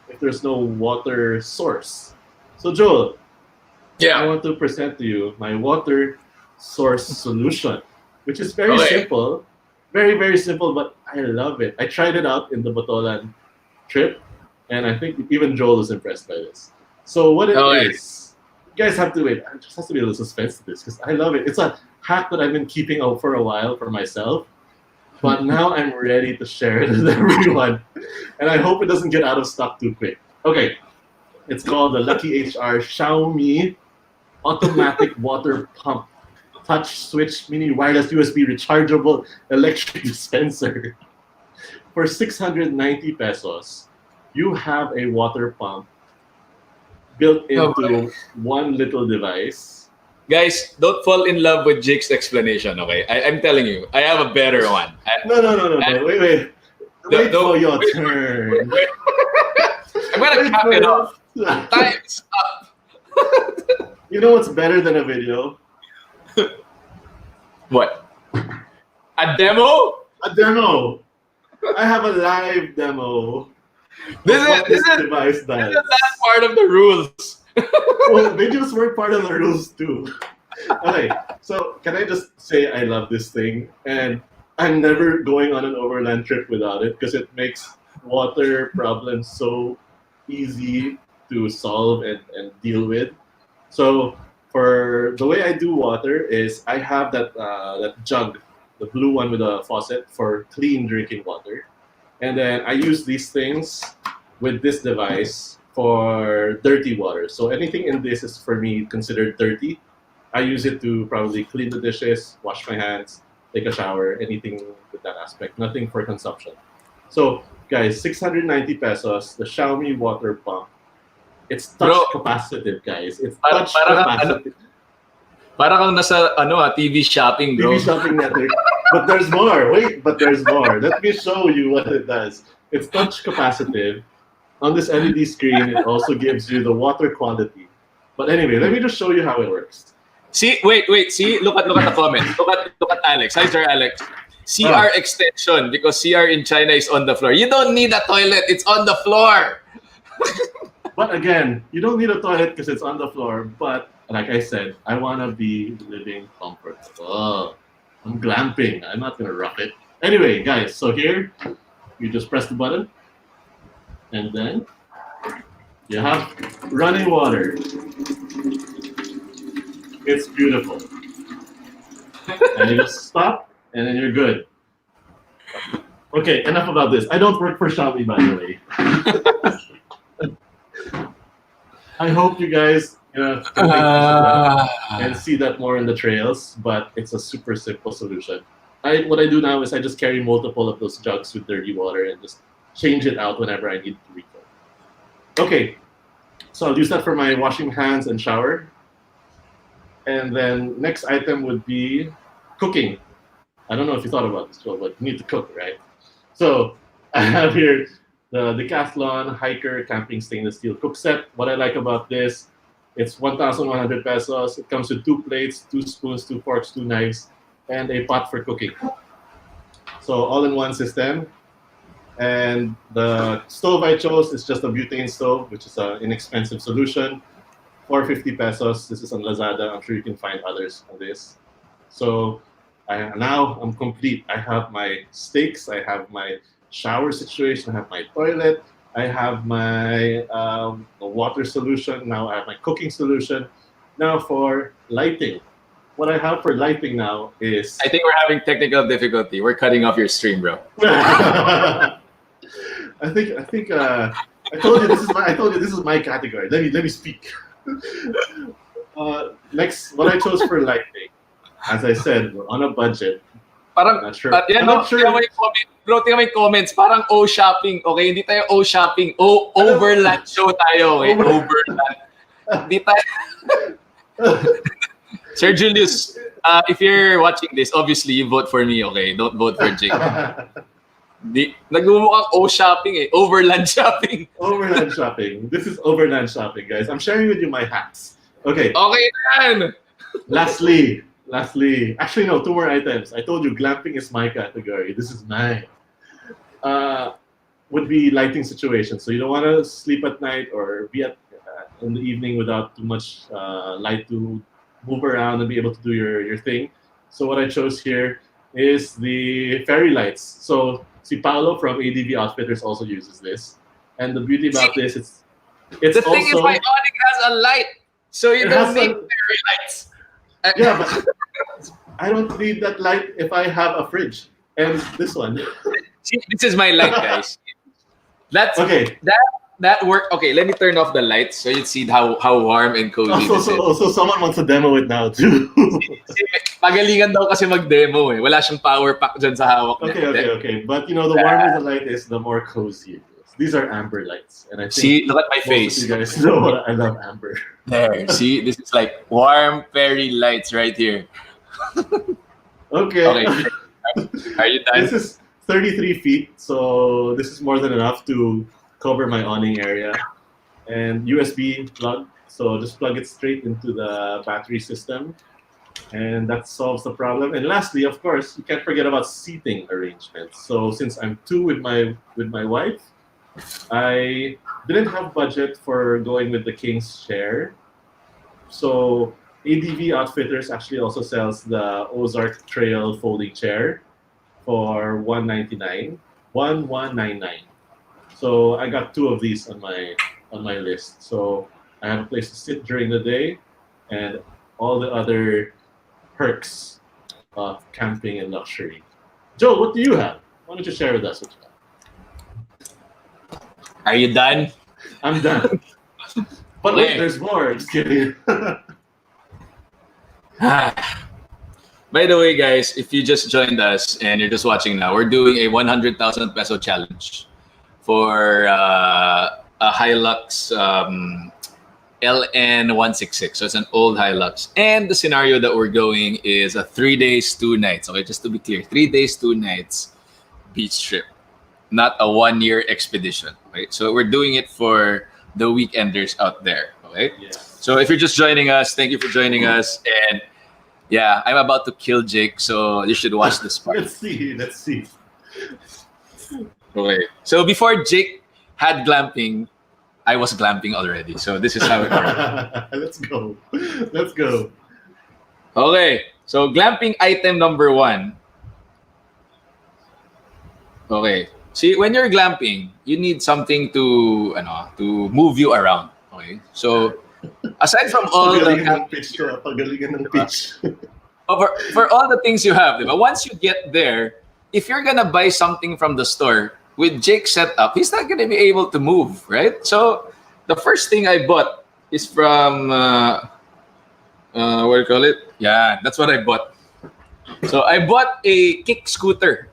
if there's no water source? So Joel, I want to present to you my water source solution, which is very simple, very, very simple, but I love it. I tried it out in the Botolan trip, and I think even Joel is impressed by this. So what it is, you guys have to wait. There just has to be a little suspense to this because I love it. It's a hack that I've been keeping out for a while for myself, but now I'm ready to share it with everyone, and I hope it doesn't get out of stock too quick. Okay, it's called the Lucky HR Xiaomi Automatic Water Pump Touch Switch Mini Wireless USB Rechargeable Electric Dispenser. For 690 pesos, you have a water pump built into one little device. Guys, don't fall in love with Jake's explanation, okay? I'm telling you, I have a better one. No. Wait. Wait for your turn. Wait. I'm gonna cap it off. Time's up. You know what's better than a video? What? A demo? A demo. I have a live demo. This is device does. not part of the rules. Well, videos were part of the rules too. Okay, so can I just say I love this thing, and I'm never going on an overland trip without it because it makes water problems so easy to solve and deal with. So for the way I do water is I have that jug, the blue one with a faucet for clean drinking water. And then I use these things with this device for dirty water. So anything in this is for me considered dirty. I use it to probably clean the dishes, wash my hands, take a shower, anything with that aspect, nothing for consumption. So guys, 690 pesos, the Xiaomi water pump. It's touch capacitive, guys. It's touch capacitive. Para kang nasa TV shopping, bro. TV shopping network. But there's more. Wait, but there's more. Let me show you what it does. It's touch capacitive. On this LED screen, it also gives you the water quality. But anyway, let me just show you how it works. See, wait. See, look at the comment. Look at Alex. Hi, Sir Alex. CR extension because CR in China is on the floor. You don't need a toilet. It's on the floor. But again, you don't need a toilet because it's on the floor. But like I said, I want to be living comfortable. I'm glamping. I'm not going to rough it. Anyway, guys, so here, you just press the button. And then you have running water. It's beautiful. And you just stop, and then you're good. Okay, enough about this. I don't work for Xiaomi, by the way. I hope you guys and see that more in the trails, but it's a super simple solution. What I do now is I just carry multiple of those jugs with dirty water and just change it out whenever I need to refill. Okay, so I'll use that for my washing hands and shower. And then next item would be cooking. I don't know if you thought about this, but you need to cook, right? So I have here the Decathlon Hiker Camping Stainless Steel Cook Set. What I like about this, it's 1,100 pesos. It comes with 2 plates, 2 spoons, 2 forks, 2 knives, and a pot for cooking. So all-in-one system. And the stove I chose is just a butane stove, which is an inexpensive solution. 450 pesos. This is on Lazada. I'm sure you can find others on this. So now I'm complete. I have my steaks. I have my shower situation. I have my toilet. I have my water solution. Now I have my cooking solution. Now for lighting. What I have for lighting now is... I think we're having technical difficulty. We're cutting off your stream, bro. I think I told you this is my category. Let me speak. Next, what I chose for lighting, as I said, we're on a budget. Parang, Not sure. yan, I'm no, not sure. tingnan mo yung comment. Bro, tingnan mo yung comments. Parang O shopping. Okay, hindi tayo O shopping. O overland show tayo. Okay, overland. Hindi tayo. Sir Julius, if you're watching this, obviously you vote for me, okay? Don't vote for Jake. Nagmumukhang O shopping eh. Overland shopping. Overland shopping. This is overland shopping, guys. I'm sharing with you my hacks. Okay. Okay, man. Lastly, actually no, 2 more items. I told you glamping is my category. This is mine. Would be lighting situations. So you don't want to sleep at night or be at in the evening without too much light to move around and be able to do your thing. So what I chose here is the fairy lights. So si Paolo from ADV Outfitters also uses this. And the beauty about this, it's The also, thing is, my awning has a light, so you don't need fairy lights. yeah, but I don't need that light if I have a fridge. And this one. See, this is my light, guys. That's Okay. That work. Okay, let me turn off the lights so you see how warm and cozy this is. Also, someone wants to demo it now too. Kasi magalingan daw kasi mag-demo eh. Wala siyang power pack dyan sa hawak niya. Okay. But you know, the warmer the light is, the more cozy it is. These are amber lights, and I think See, look at my most face. of you guys know I love amber. There. See, this is like warm fairy lights right here. Okay. Okay. Are you done? This is 33 feet, so this is more than enough to cover my awning area. And USB plug, so just plug it straight into the battery system, and that solves the problem. And lastly, of course, you can't forget about seating arrangements. So since I'm 2 with my wife, I didn't have budget for going with the King's chair. So ADV Outfitters actually also sells the Ozark Trail folding chair for $199. So I got 2 of these on my list. So I have a place to sit during the day and all the other perks of camping and luxury. Joe, what do you have? Why don't you share with us what you have? Are you done? I'm done. But wait, there's more. Just kidding. By the way, guys, if you just joined us and you're just watching now, we're doing a 100,000 peso challenge for a Hilux LN166. So it's an old Hilux. And the scenario that we're going is a 3 days, 2 nights. Okay, just to be clear, 3 days, 2 nights beach trip, not a 1-year expedition. Right? So we're doing it for the weekenders out there. Okay. Yeah. So if you're just joining us, thank you for joining us. And yeah, I'm about to kill Jake, so you should watch this part. Let's see. Okay. So before Jake had glamping, I was glamping already. So this is how it works. Let's go. Okay. So glamping item number 1. Okay. See, when you're glamping, you need something to move you around. Okay. So aside from all Pagalingan ng pitch. for all the things you have, diba? Once you get there, if you're gonna buy something from the store with Jake's setup, he's not gonna be able to move, right? So the first thing I bought is from what do you call it? Yeah, that's what I bought. So I bought a kick scooter.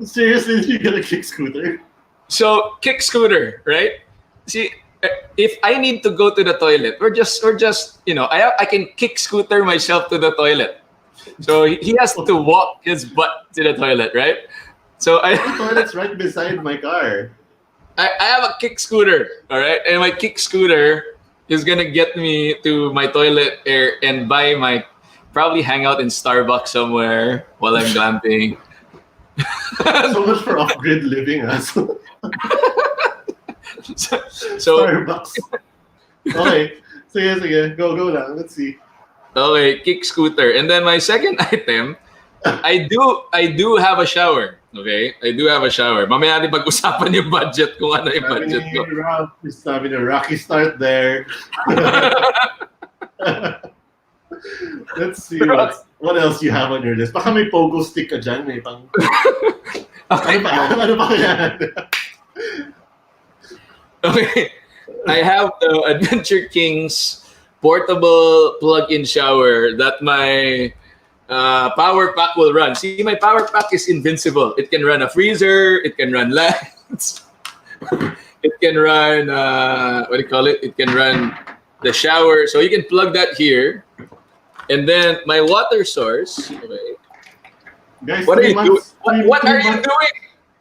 Seriously, you get a kick scooter? So kick scooter, right? See, if I need to go to the toilet, we're just I can kick scooter myself to the toilet. So he has to walk his butt to the toilet, right? So The toilet's right beside my car. I have a kick scooter, all right, and my kick scooter is gonna get me to my toilet and probably hang out in Starbucks somewhere while I'm glamping. So much for off-grid living, so Starbucks. Okay, sige. Go lang. Let's see. Okay, kick scooter. And then my second item, I do have a shower. Okay? I do have a shower. Mamaya natin pag-usapan yung budget kung ano yung budget ko. Sabi ni Rocky start there. Let's see what else you have on your list. Baka may pogo stick ka dyan. May pang... Okay. Ano pa yan? Okay. I have the Adventure Kings portable plug-in shower that my power pack will run. See, my power pack is invincible. It can run a freezer. It can run lights. It can run, what do you call it? It can run the shower. So you can plug that here. And then my water source. Okay. Guys, What are you doing? What are you months, doing?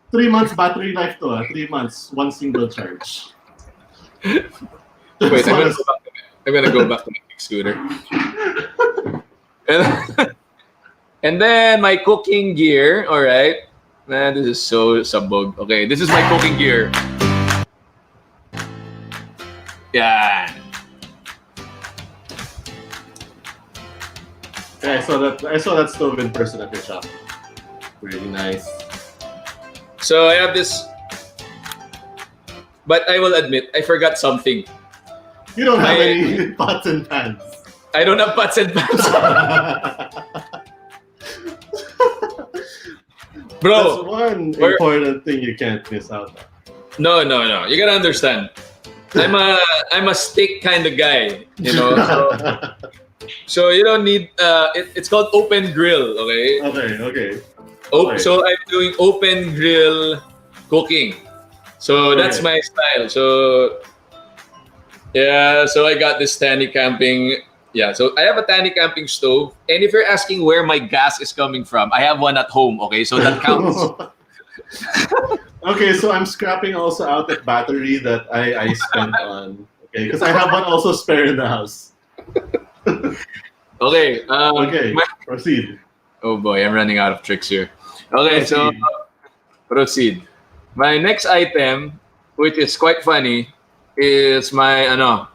3 months battery life to 3 months, one single charge. Wait, I'm gonna go back to my big scooter. And then my cooking gear. All right, man, this is so sabog. Okay, this is my cooking gear. Yeah. Yeah, I saw that stove in person at your shop. Really nice. So I have this, but I will admit I forgot something. You don't have any pots and pans. I don't have pots and pans. Bro, that's one important thing you can't miss out on. No. You gotta understand. I'm a steak kind of guy, you know. So you don't need. It's called open grill, okay? Okay. So I'm doing open grill cooking. So that's my style. So yeah. So I got this Tanny Camping. Yeah. So I have a Tanny Camping stove, and if you're asking where my gas is coming from, I have one at home. Okay, so that counts. Okay, so I'm scrapping also out the battery that I spent on. Okay, because I have one also spare in the house. Okay. Proceed. Oh boy, I'm running out of tricks here. Okay, so proceed. My next item, which is quite funny, is my I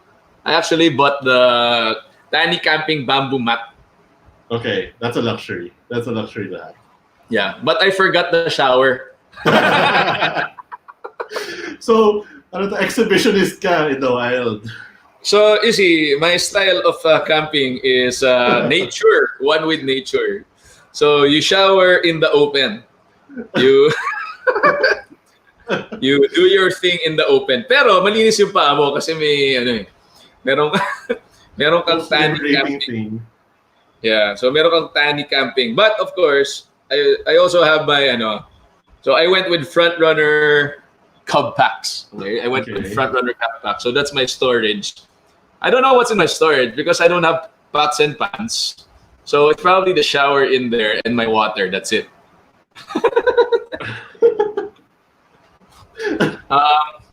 actually bought the Tanny Camping bamboo mat. Okay, that's a luxury. That's a luxury to have. Yeah, but I forgot the shower. So, the exhibitionist ka in the wild. So, you see, my style of camping is nature, one with nature. So, you shower in the open. You you do your thing in the open. Pero malinis yung paa mo kasi may meron kang tanny camping. Yeah, so meron kang tanny camping. But of course, I also have my so I went with front runner cub packs. Okay, I went with front runner cub packs. So that's my storage. I don't know what's in my storage because I don't have pots and pans. So it's probably the shower in there and my water. That's it.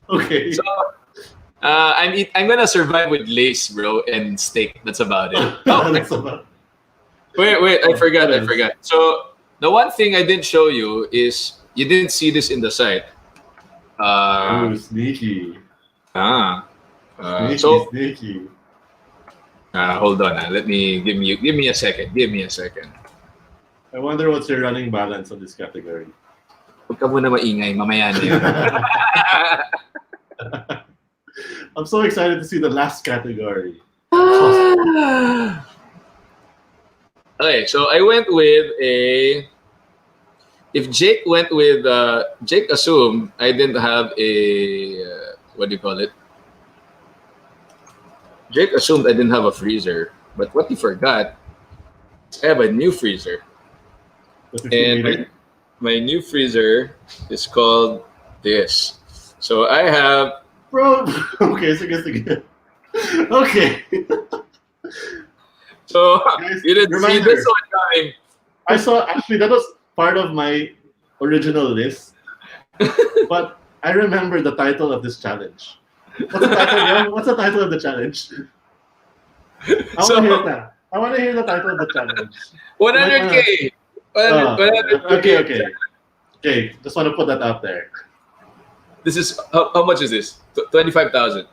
Okay. So I'm gonna survive with lace, bro, and steak. That's about it. Oh, wait! I forgot. So the one thing I didn't show you is you didn't see this in the site. Sneaky. Sneaky. Hold on. Let me give me a second. Give me a second. I wonder what's your running balance on this category. Huwag ka muna maingay, mamaya na yun. I'm so excited to see the last category. Okay, so I went with if Jake went with, Jake assumed I didn't have a, what do you call it? Jake assumed I didn't have a freezer, but what he forgot, I have a new freezer. And my new freezer is called this. So I have... Bro, okay, sige. Okay. So, guys, you didn't see this one coming. I saw, actually, that was part of my original list. But I remember the title of this challenge. What's the title, bro? What's the title of the challenge? I want to hear the title of the challenge. 100K! 100K. Okay, just want to put that out there. This is, how much is this? 25,000.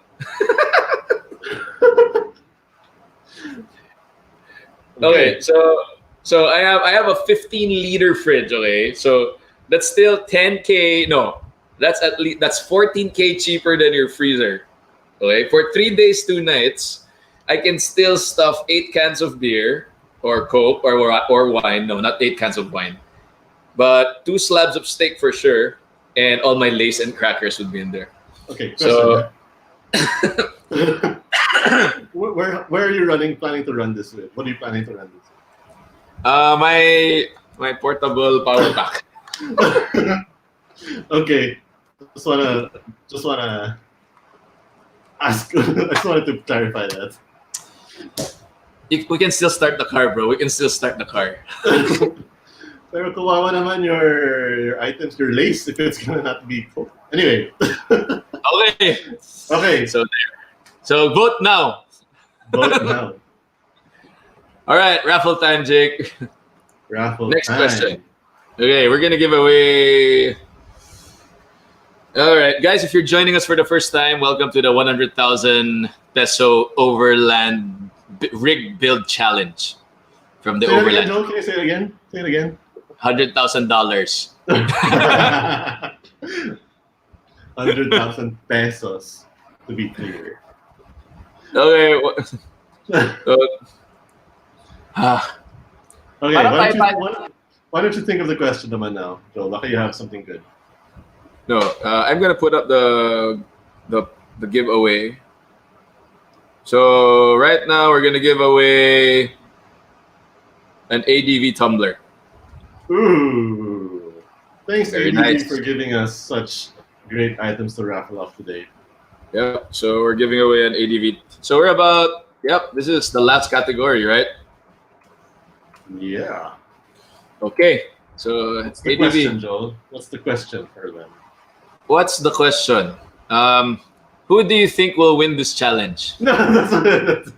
Okay, so I have a 15-liter fridge. Okay, so that's still 10K. No, that's at least 14K cheaper than your freezer. Okay, for 3 days, 2 nights, I can still stuff 8 cans of beer or Coke or wine. No, not 8 cans of wine, but 2 slabs of steak for sure, and all my lace and crackers would be in there. Okay, So, where are you planning to run this with? What are you planning to run this with? my portable power pack. Okay, just wanna ask. I just wanted to clarify that. We can still start the car, bro. We can still start the car. Pero kawawa naman your items, your lace, if it's gonna not be cool. Anyway. Okay. Okay. So vote now. Vote now. All right, raffle time, Jake. Raffle Next time. question. Okay, we're gonna give away. All right, guys, if you're joining us for the first time, welcome to the 100,000 peso Overland rig build challenge from the Say it Overland. again, Joel. Can you say it again? Say it again. $100,000. 100,000 pesos, to be clear. Okay. Okay, Parang why don't you think of the question naman now, Joel? Baka you have something good. No, I'm gonna put up the giveaway. So right now we're gonna give away an ADV tumbler. Ooh. Thanks, Very ADV, nice. for giving us such great items to raffle off today. Yep. So we're giving away an ADV. So we're about. Yep. This is the last category, right? Yeah. Okay. So What's the ADV. question, Joel? What's the question for them? What's the question? Who do you think will win this challenge? No, that's not it.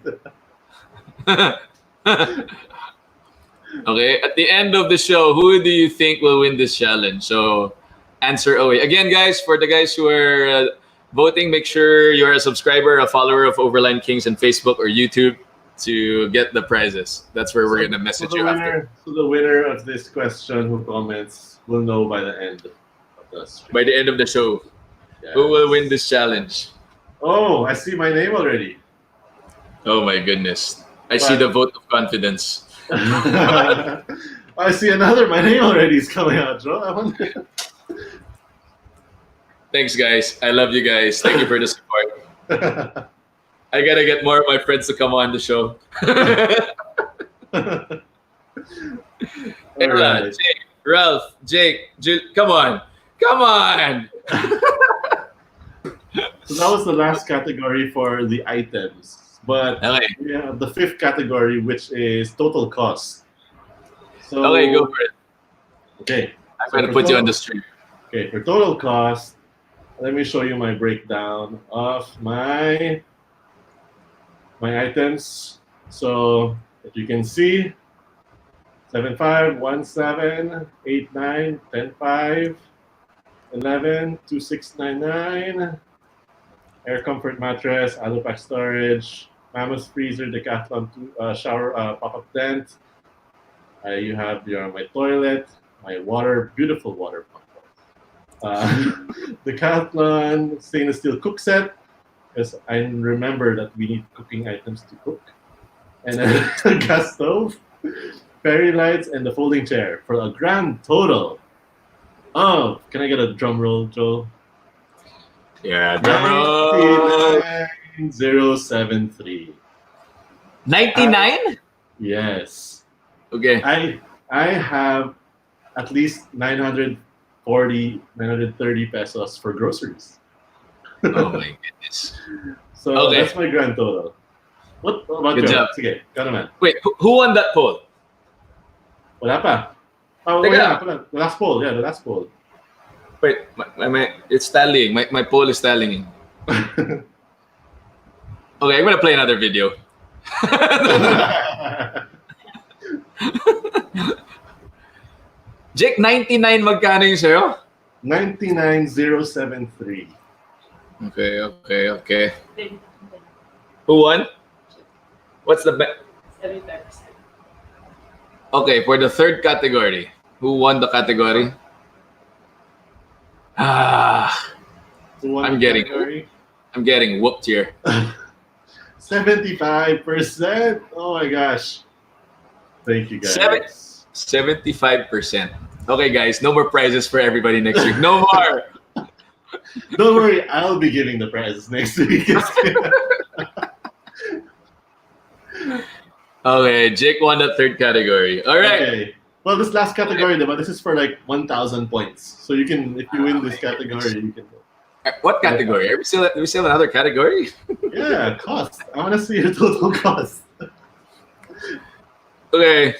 Okay. At the end of the show, who do you think will win this challenge? So answer away. Again, guys, for the guys who are voting, make sure you're a subscriber, a follower of Overland Kings on Facebook or YouTube to get the prizes. That's where we're gonna message you after. So the winner of this question who comments will know by the end of the stream. By the end of the show, Yes. who will win this challenge? Oh, I see my name already. Oh my goodness. I see the vote of confidence. I see another. My name already is coming out, Joe. I wonder. Thanks, guys. I love you guys. Thank you for the support. I gotta get more of my friends to come on the show. All right. Jake, Ralph, Jake, come on. Come on. So that was the last category for the items. But Okay. we have the 5th category, which is total cost. So, Okay, go for it. Okay. I'm So gonna for put you total- on the stream. Okay, for total cost, let me show you my breakdown of my items. So if you can see, 7.5, 1.7, 8.9, 10.5, 11, 2.699, air comfort mattress, Alupac storage, Mammoth freezer, Decathlon shower pop-up tent. You have my toilet, my water, beautiful water pump. Decathlon stainless steel cook set, because I remember that we need cooking items to cook. And then a gas stove, fairy lights, and the folding chair for a grand total of, can I get a drum roll, Joel? Yeah, drum roll. 99,073. 99? Yes. Okay. I have at least 930 pesos for groceries. Oh my goodness. So Okay. that's my grand total. What about Good you? job. Sige, ikaw naman. Wait, who won that poll? Wala pa. Oh, Teka yeah, lang. the last poll. Yeah, the last poll. Wait, it's tallying. My poll is tallying. Okay, I'm gonna play another video. Jake, 99 magkano yung sa'yo? 99,073. Okay. Who won? What's the bet? 75%. Okay, for the 3rd category, who won the category? Who won I'm the getting- category? I'm getting whooped here. 75%. Oh my gosh. Thank you guys. 75%. Okay, guys, no more prizes for everybody next week. No more. Don't worry, I'll be giving the prizes next week. Okay, Jake won the third category. All right. Okay. Well, this last category, diba, this is for like 1,000 points. So you can, if you win this category, you can. What category? Do we still have another category? Yeah, cost. I want to see your total cost. Okay.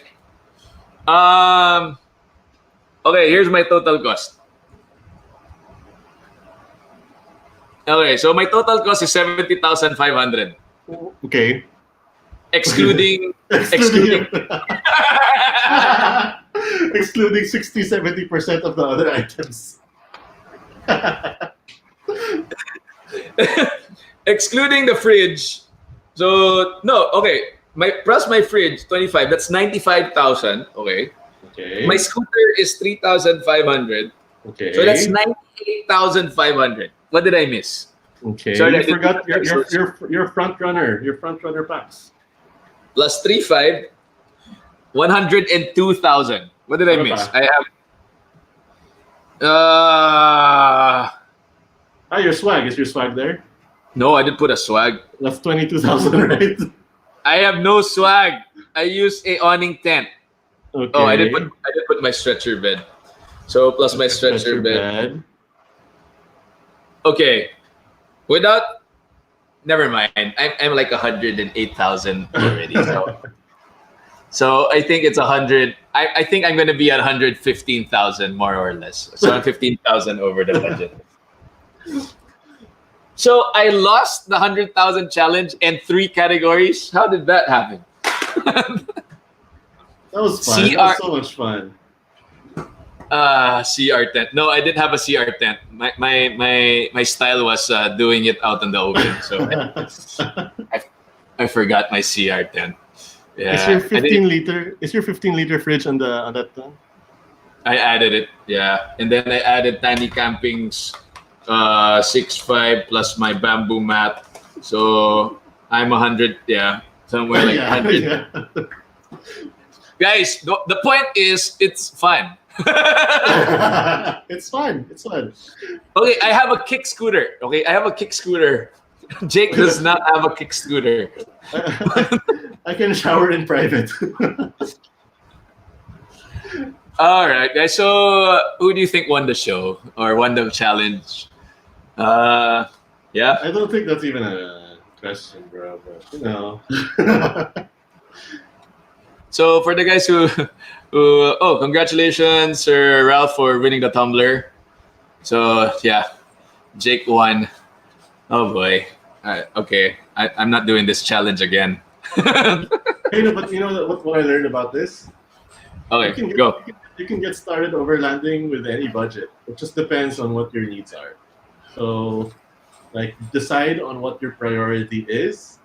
Okay, here's my total cost. Okay, so my total cost is 70,500. Okay. Excluding Excluding 60-70% of the other items. excluding the fridge. So no, okay. My fridge 25. That's 95,000. Okay. Okay. My scooter is 3,500. Okay. So that's 98,500. What did I miss? Okay. Sorry, I you didn't- forgot your front runner. Your front runner packs. Plus 3,500, 102,000. What did I Ano miss? pa? I have. Your swag. Is your swag there? No, I didn't put a swag. That's 22,000, right? I have no swag. I use a awning tent. Okay. Oh, I didn't put my stretcher bed. So plus my stretcher bed. Okay. Never mind. I'm like 108,000 already. So I think it's 100. I think I'm gonna be at 115,000 more or less. So I'm 15,000 over the budget. So I lost the 100,000 challenge and 3 categories. How did that happen? That was fun. That was so much fun. CR tent. No, I didn't have a CR tent. My style was doing it out in the open. So I forgot my CR tent. Yeah. Is your 15-liter fridge on that tent? I added it. Yeah, and then I added Tiny Camping's 6'5" plus my bamboo mat. So I'm 100. Yeah, somewhere like 100. Yeah. Guys, the point is it's fun. It's fun. It's fun. Okay, I have a kick scooter. Okay, I have a kick scooter. Jake does not have a kick scooter. I can shower in private. All right, guys. So, who do you think won the show or won the challenge? Yeah. I don't think that's even a question, bro. But you know. So for the guys who congratulations, Sir Ralph, for winning the tumbler. So yeah, Jake won. Oh boy. Okay, I'm not doing this challenge again. Hey, no, but you know what I learned about this? Okay, You can get started overlanding with any budget. It just depends on what your needs are. So, like, decide on what your priority is.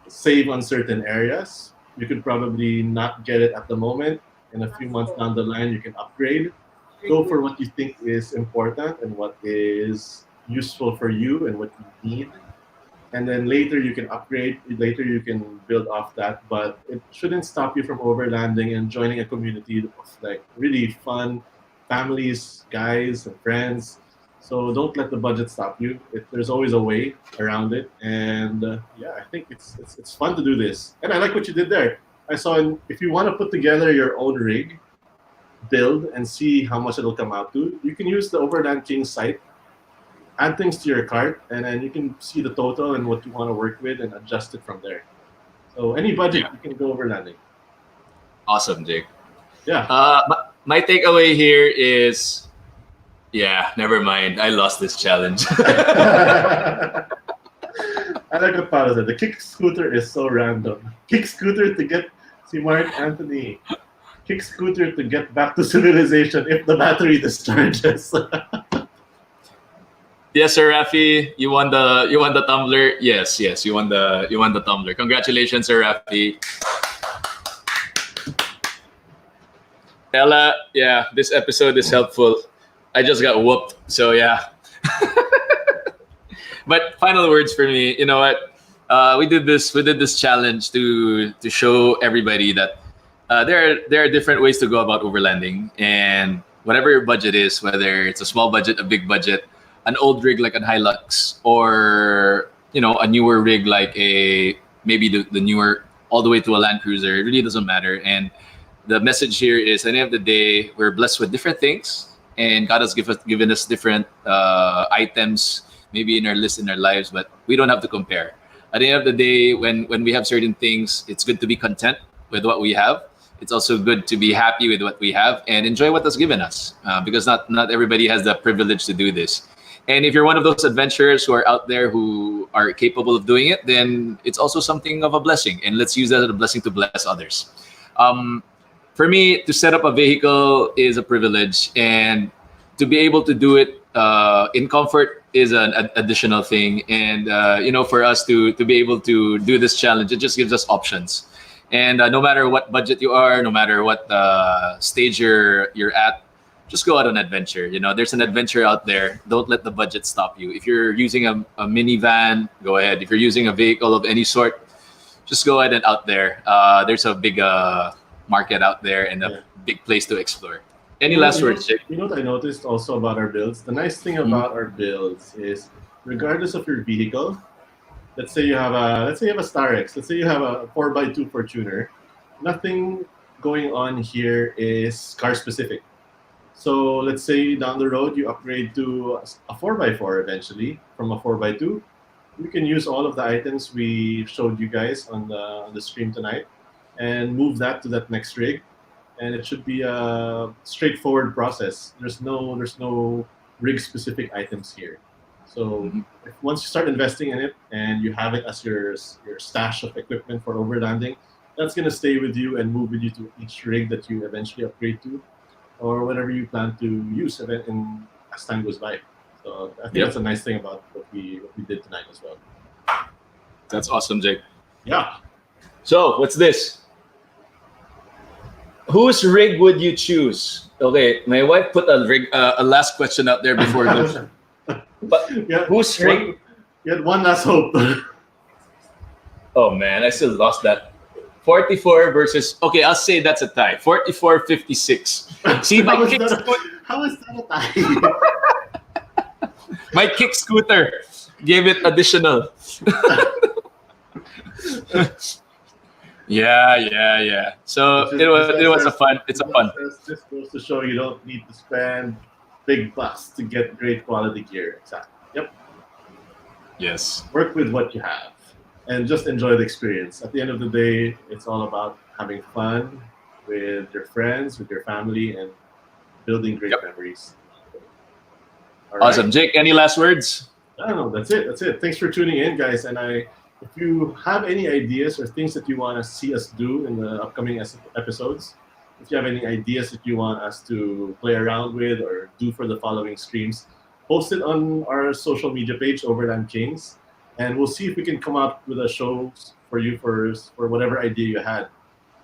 Save on certain areas. You could probably not get it at the moment. In a few months down the line, you can upgrade. Go for what you think is important and what is useful for you and what you need. And then later you can upgrade. Later you can build off that. But it shouldn't stop you from overlanding and joining a community of like really fun families, guys, and friends. So don't let the budget stop you. There's always a way around it. And yeah, I think it's fun to do this. And I like what you did there. I saw if you want to put together your own rig, build, and see how much it'll come out to, you can use the Overland King site, add things to your cart, and then you can see the total and what you want to work with and adjust it from there. So any budget, you can go overlanding. Awesome, Jake. Yeah. My takeaway here is, yeah, never mind. I lost this challenge. I like what Paolo said. The kick scooter is so random. Kick scooter to get, see Mark Anthony. Kick scooter to get back to civilization if the battery discharges. Yes, Sir Rafi, you won the tumbler. Yes, you won the tumbler. Congratulations, Sir Rafi. Ella, yeah, this episode is helpful. I just got whooped, so yeah. But final words for me, you know what? we did this challenge to show everybody that there are different ways to go about overlanding, and whatever your budget is, whether it's a small budget, a big budget, an old rig like an Hilux, or a newer rig like maybe the newer all the way to a Land Cruiser, it really doesn't matter. And the message here is, at the end of the day, we're blessed with different things, and God has given us different items, maybe in our list in our lives, but we don't have to compare. At the end of the day, when we have certain things, it's good to be content with what we have. It's also good to be happy with what we have and enjoy what has given us, because not everybody has the privilege to do this. And if you're one of those adventurers who are out there who are capable of doing it, then it's also something of a blessing. And let's use that as a blessing to bless others. For me, to set up a vehicle is a privilege, and to be able to do it in comfort is an additional thing. And for us to be able to do this challenge, it just gives us options. And no matter what budget you are, no matter what stage you're at, just go out on an adventure. There's an adventure out there. Don't let the budget stop you. If you're using a minivan, go ahead. If you're using a vehicle of any sort, just go ahead and out there. There's a big market out there and a big place to explore. Any last words, Jake? You know what I noticed also about our builds? The nice thing about our builds is, regardless of your vehicle, let's say you have a Star X, let's say you have a 4x2 Fortuner, nothing going on here is car specific. So let's say down the road you upgrade to a 4x4 eventually from a 4x2. You can use all of the items we showed you guys on the stream tonight and move that to that next rig, and it should be a straightforward process. There's no rig specific items here. So once you start investing in it and you have it as your stash of equipment for overlanding, that's going to stay with you and move with you to each rig that you eventually upgrade to, or whatever you plan to use as time goes by. So I think that's a nice thing about what we did tonight as well. That's awesome, Jake. Yeah. So what's this? Whose rig would you choose? Okay, my wife put a last question out there before this. But whose rig? You had one last hope. Oh man, I still lost that. 44 versus, okay, I'll say that's a tie. 44-56. See, how is that a tie? My kick scooter gave it additional. Yeah. So it's a fun. This goes to show you don't need to spend big bucks to get great quality gear. Exactly. Yep. Yes. Work with what you have and just enjoy the experience. At the end of the day, it's all about having fun with your friends, with your family, and building great memories. All awesome. Right. Jake, any last words? I don't know. That's it. Thanks for tuning in, guys. And if you have any ideas or things that you want to see us do in the upcoming episodes, if you have any ideas that you want us to play around with or do for the following streams, post it on our social media page, Overland Kings, and we'll see if we can come up with a show for you for whatever idea you had.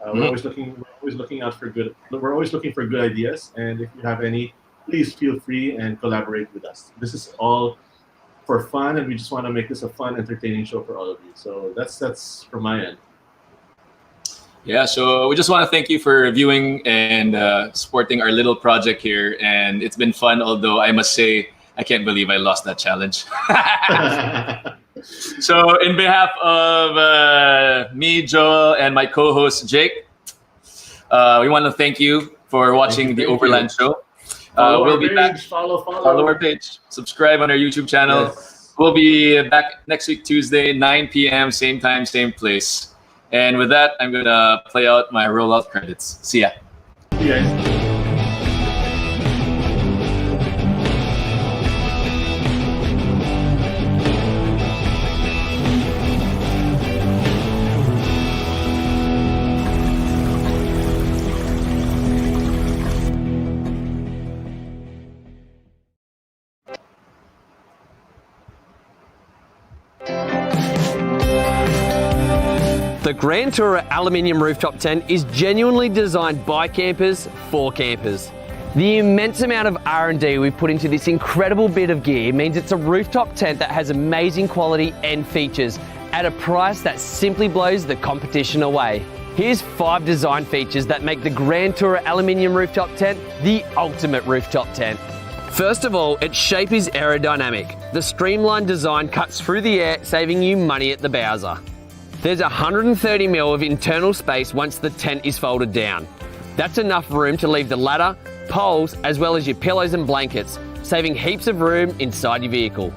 We're always looking out for good. We're always looking for good ideas, and if you have any, please feel free and collaborate with us. This is all for fun, and we just want to make this a fun, entertaining show for all of you. So that's from my end. Yeah, so we just want to thank you for viewing and supporting our little project here. And it's been fun, although I must say, I can't believe I lost that challenge. So in behalf of me, Joel, and my co-host, Jake, we want to thank you for watching the Overland Show. We'll be back. Follow our page. Subscribe on our YouTube channel. Yes. We'll be back next week, Tuesday, 9 p.m., same time, same place. And with that, I'm going to play out my rollout credits. See ya. See you guys. The Grand Tourer Aluminium Rooftop Tent is genuinely designed by campers for campers. The immense amount of R&D we've put into this incredible bit of gear means it's a rooftop tent that has amazing quality and features, at a price that simply blows the competition away. Here's 5 design features that make the Grand Tourer aluminium rooftop tent the ultimate rooftop tent. First of all, its shape is aerodynamic. The streamlined design cuts through the air, saving you money at the bowser. There's 130 mil of internal space once the tent is folded down. That's enough room to leave the ladder, poles, as well as your pillows and blankets, saving heaps of room inside your vehicle.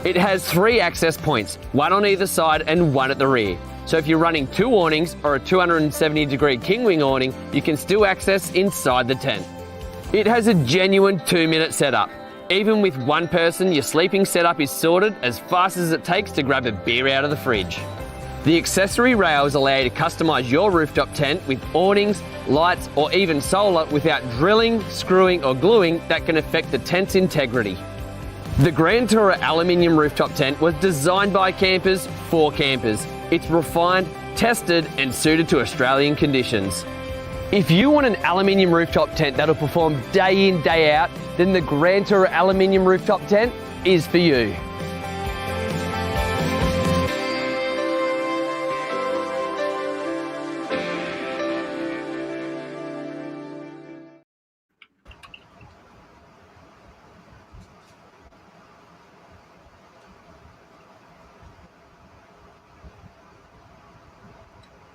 It has 3 access points, one on either side and one at the rear. So if you're running 2 awnings or a 270-degree king wing awning, you can still access inside the tent. It has a genuine 2-minute setup. Even with one person, your sleeping setup is sorted as fast as it takes to grab a beer out of the fridge. The accessory rails allow you to customise your rooftop tent with awnings, lights, or even solar without drilling, screwing, or gluing that can affect the tent's integrity. The Grand Tourer aluminium rooftop tent was designed by campers for campers. It's refined, tested, and suited to Australian conditions. If you want an aluminium rooftop tent that'll perform day in, day out, then the Grand Tourer aluminium rooftop tent is for you.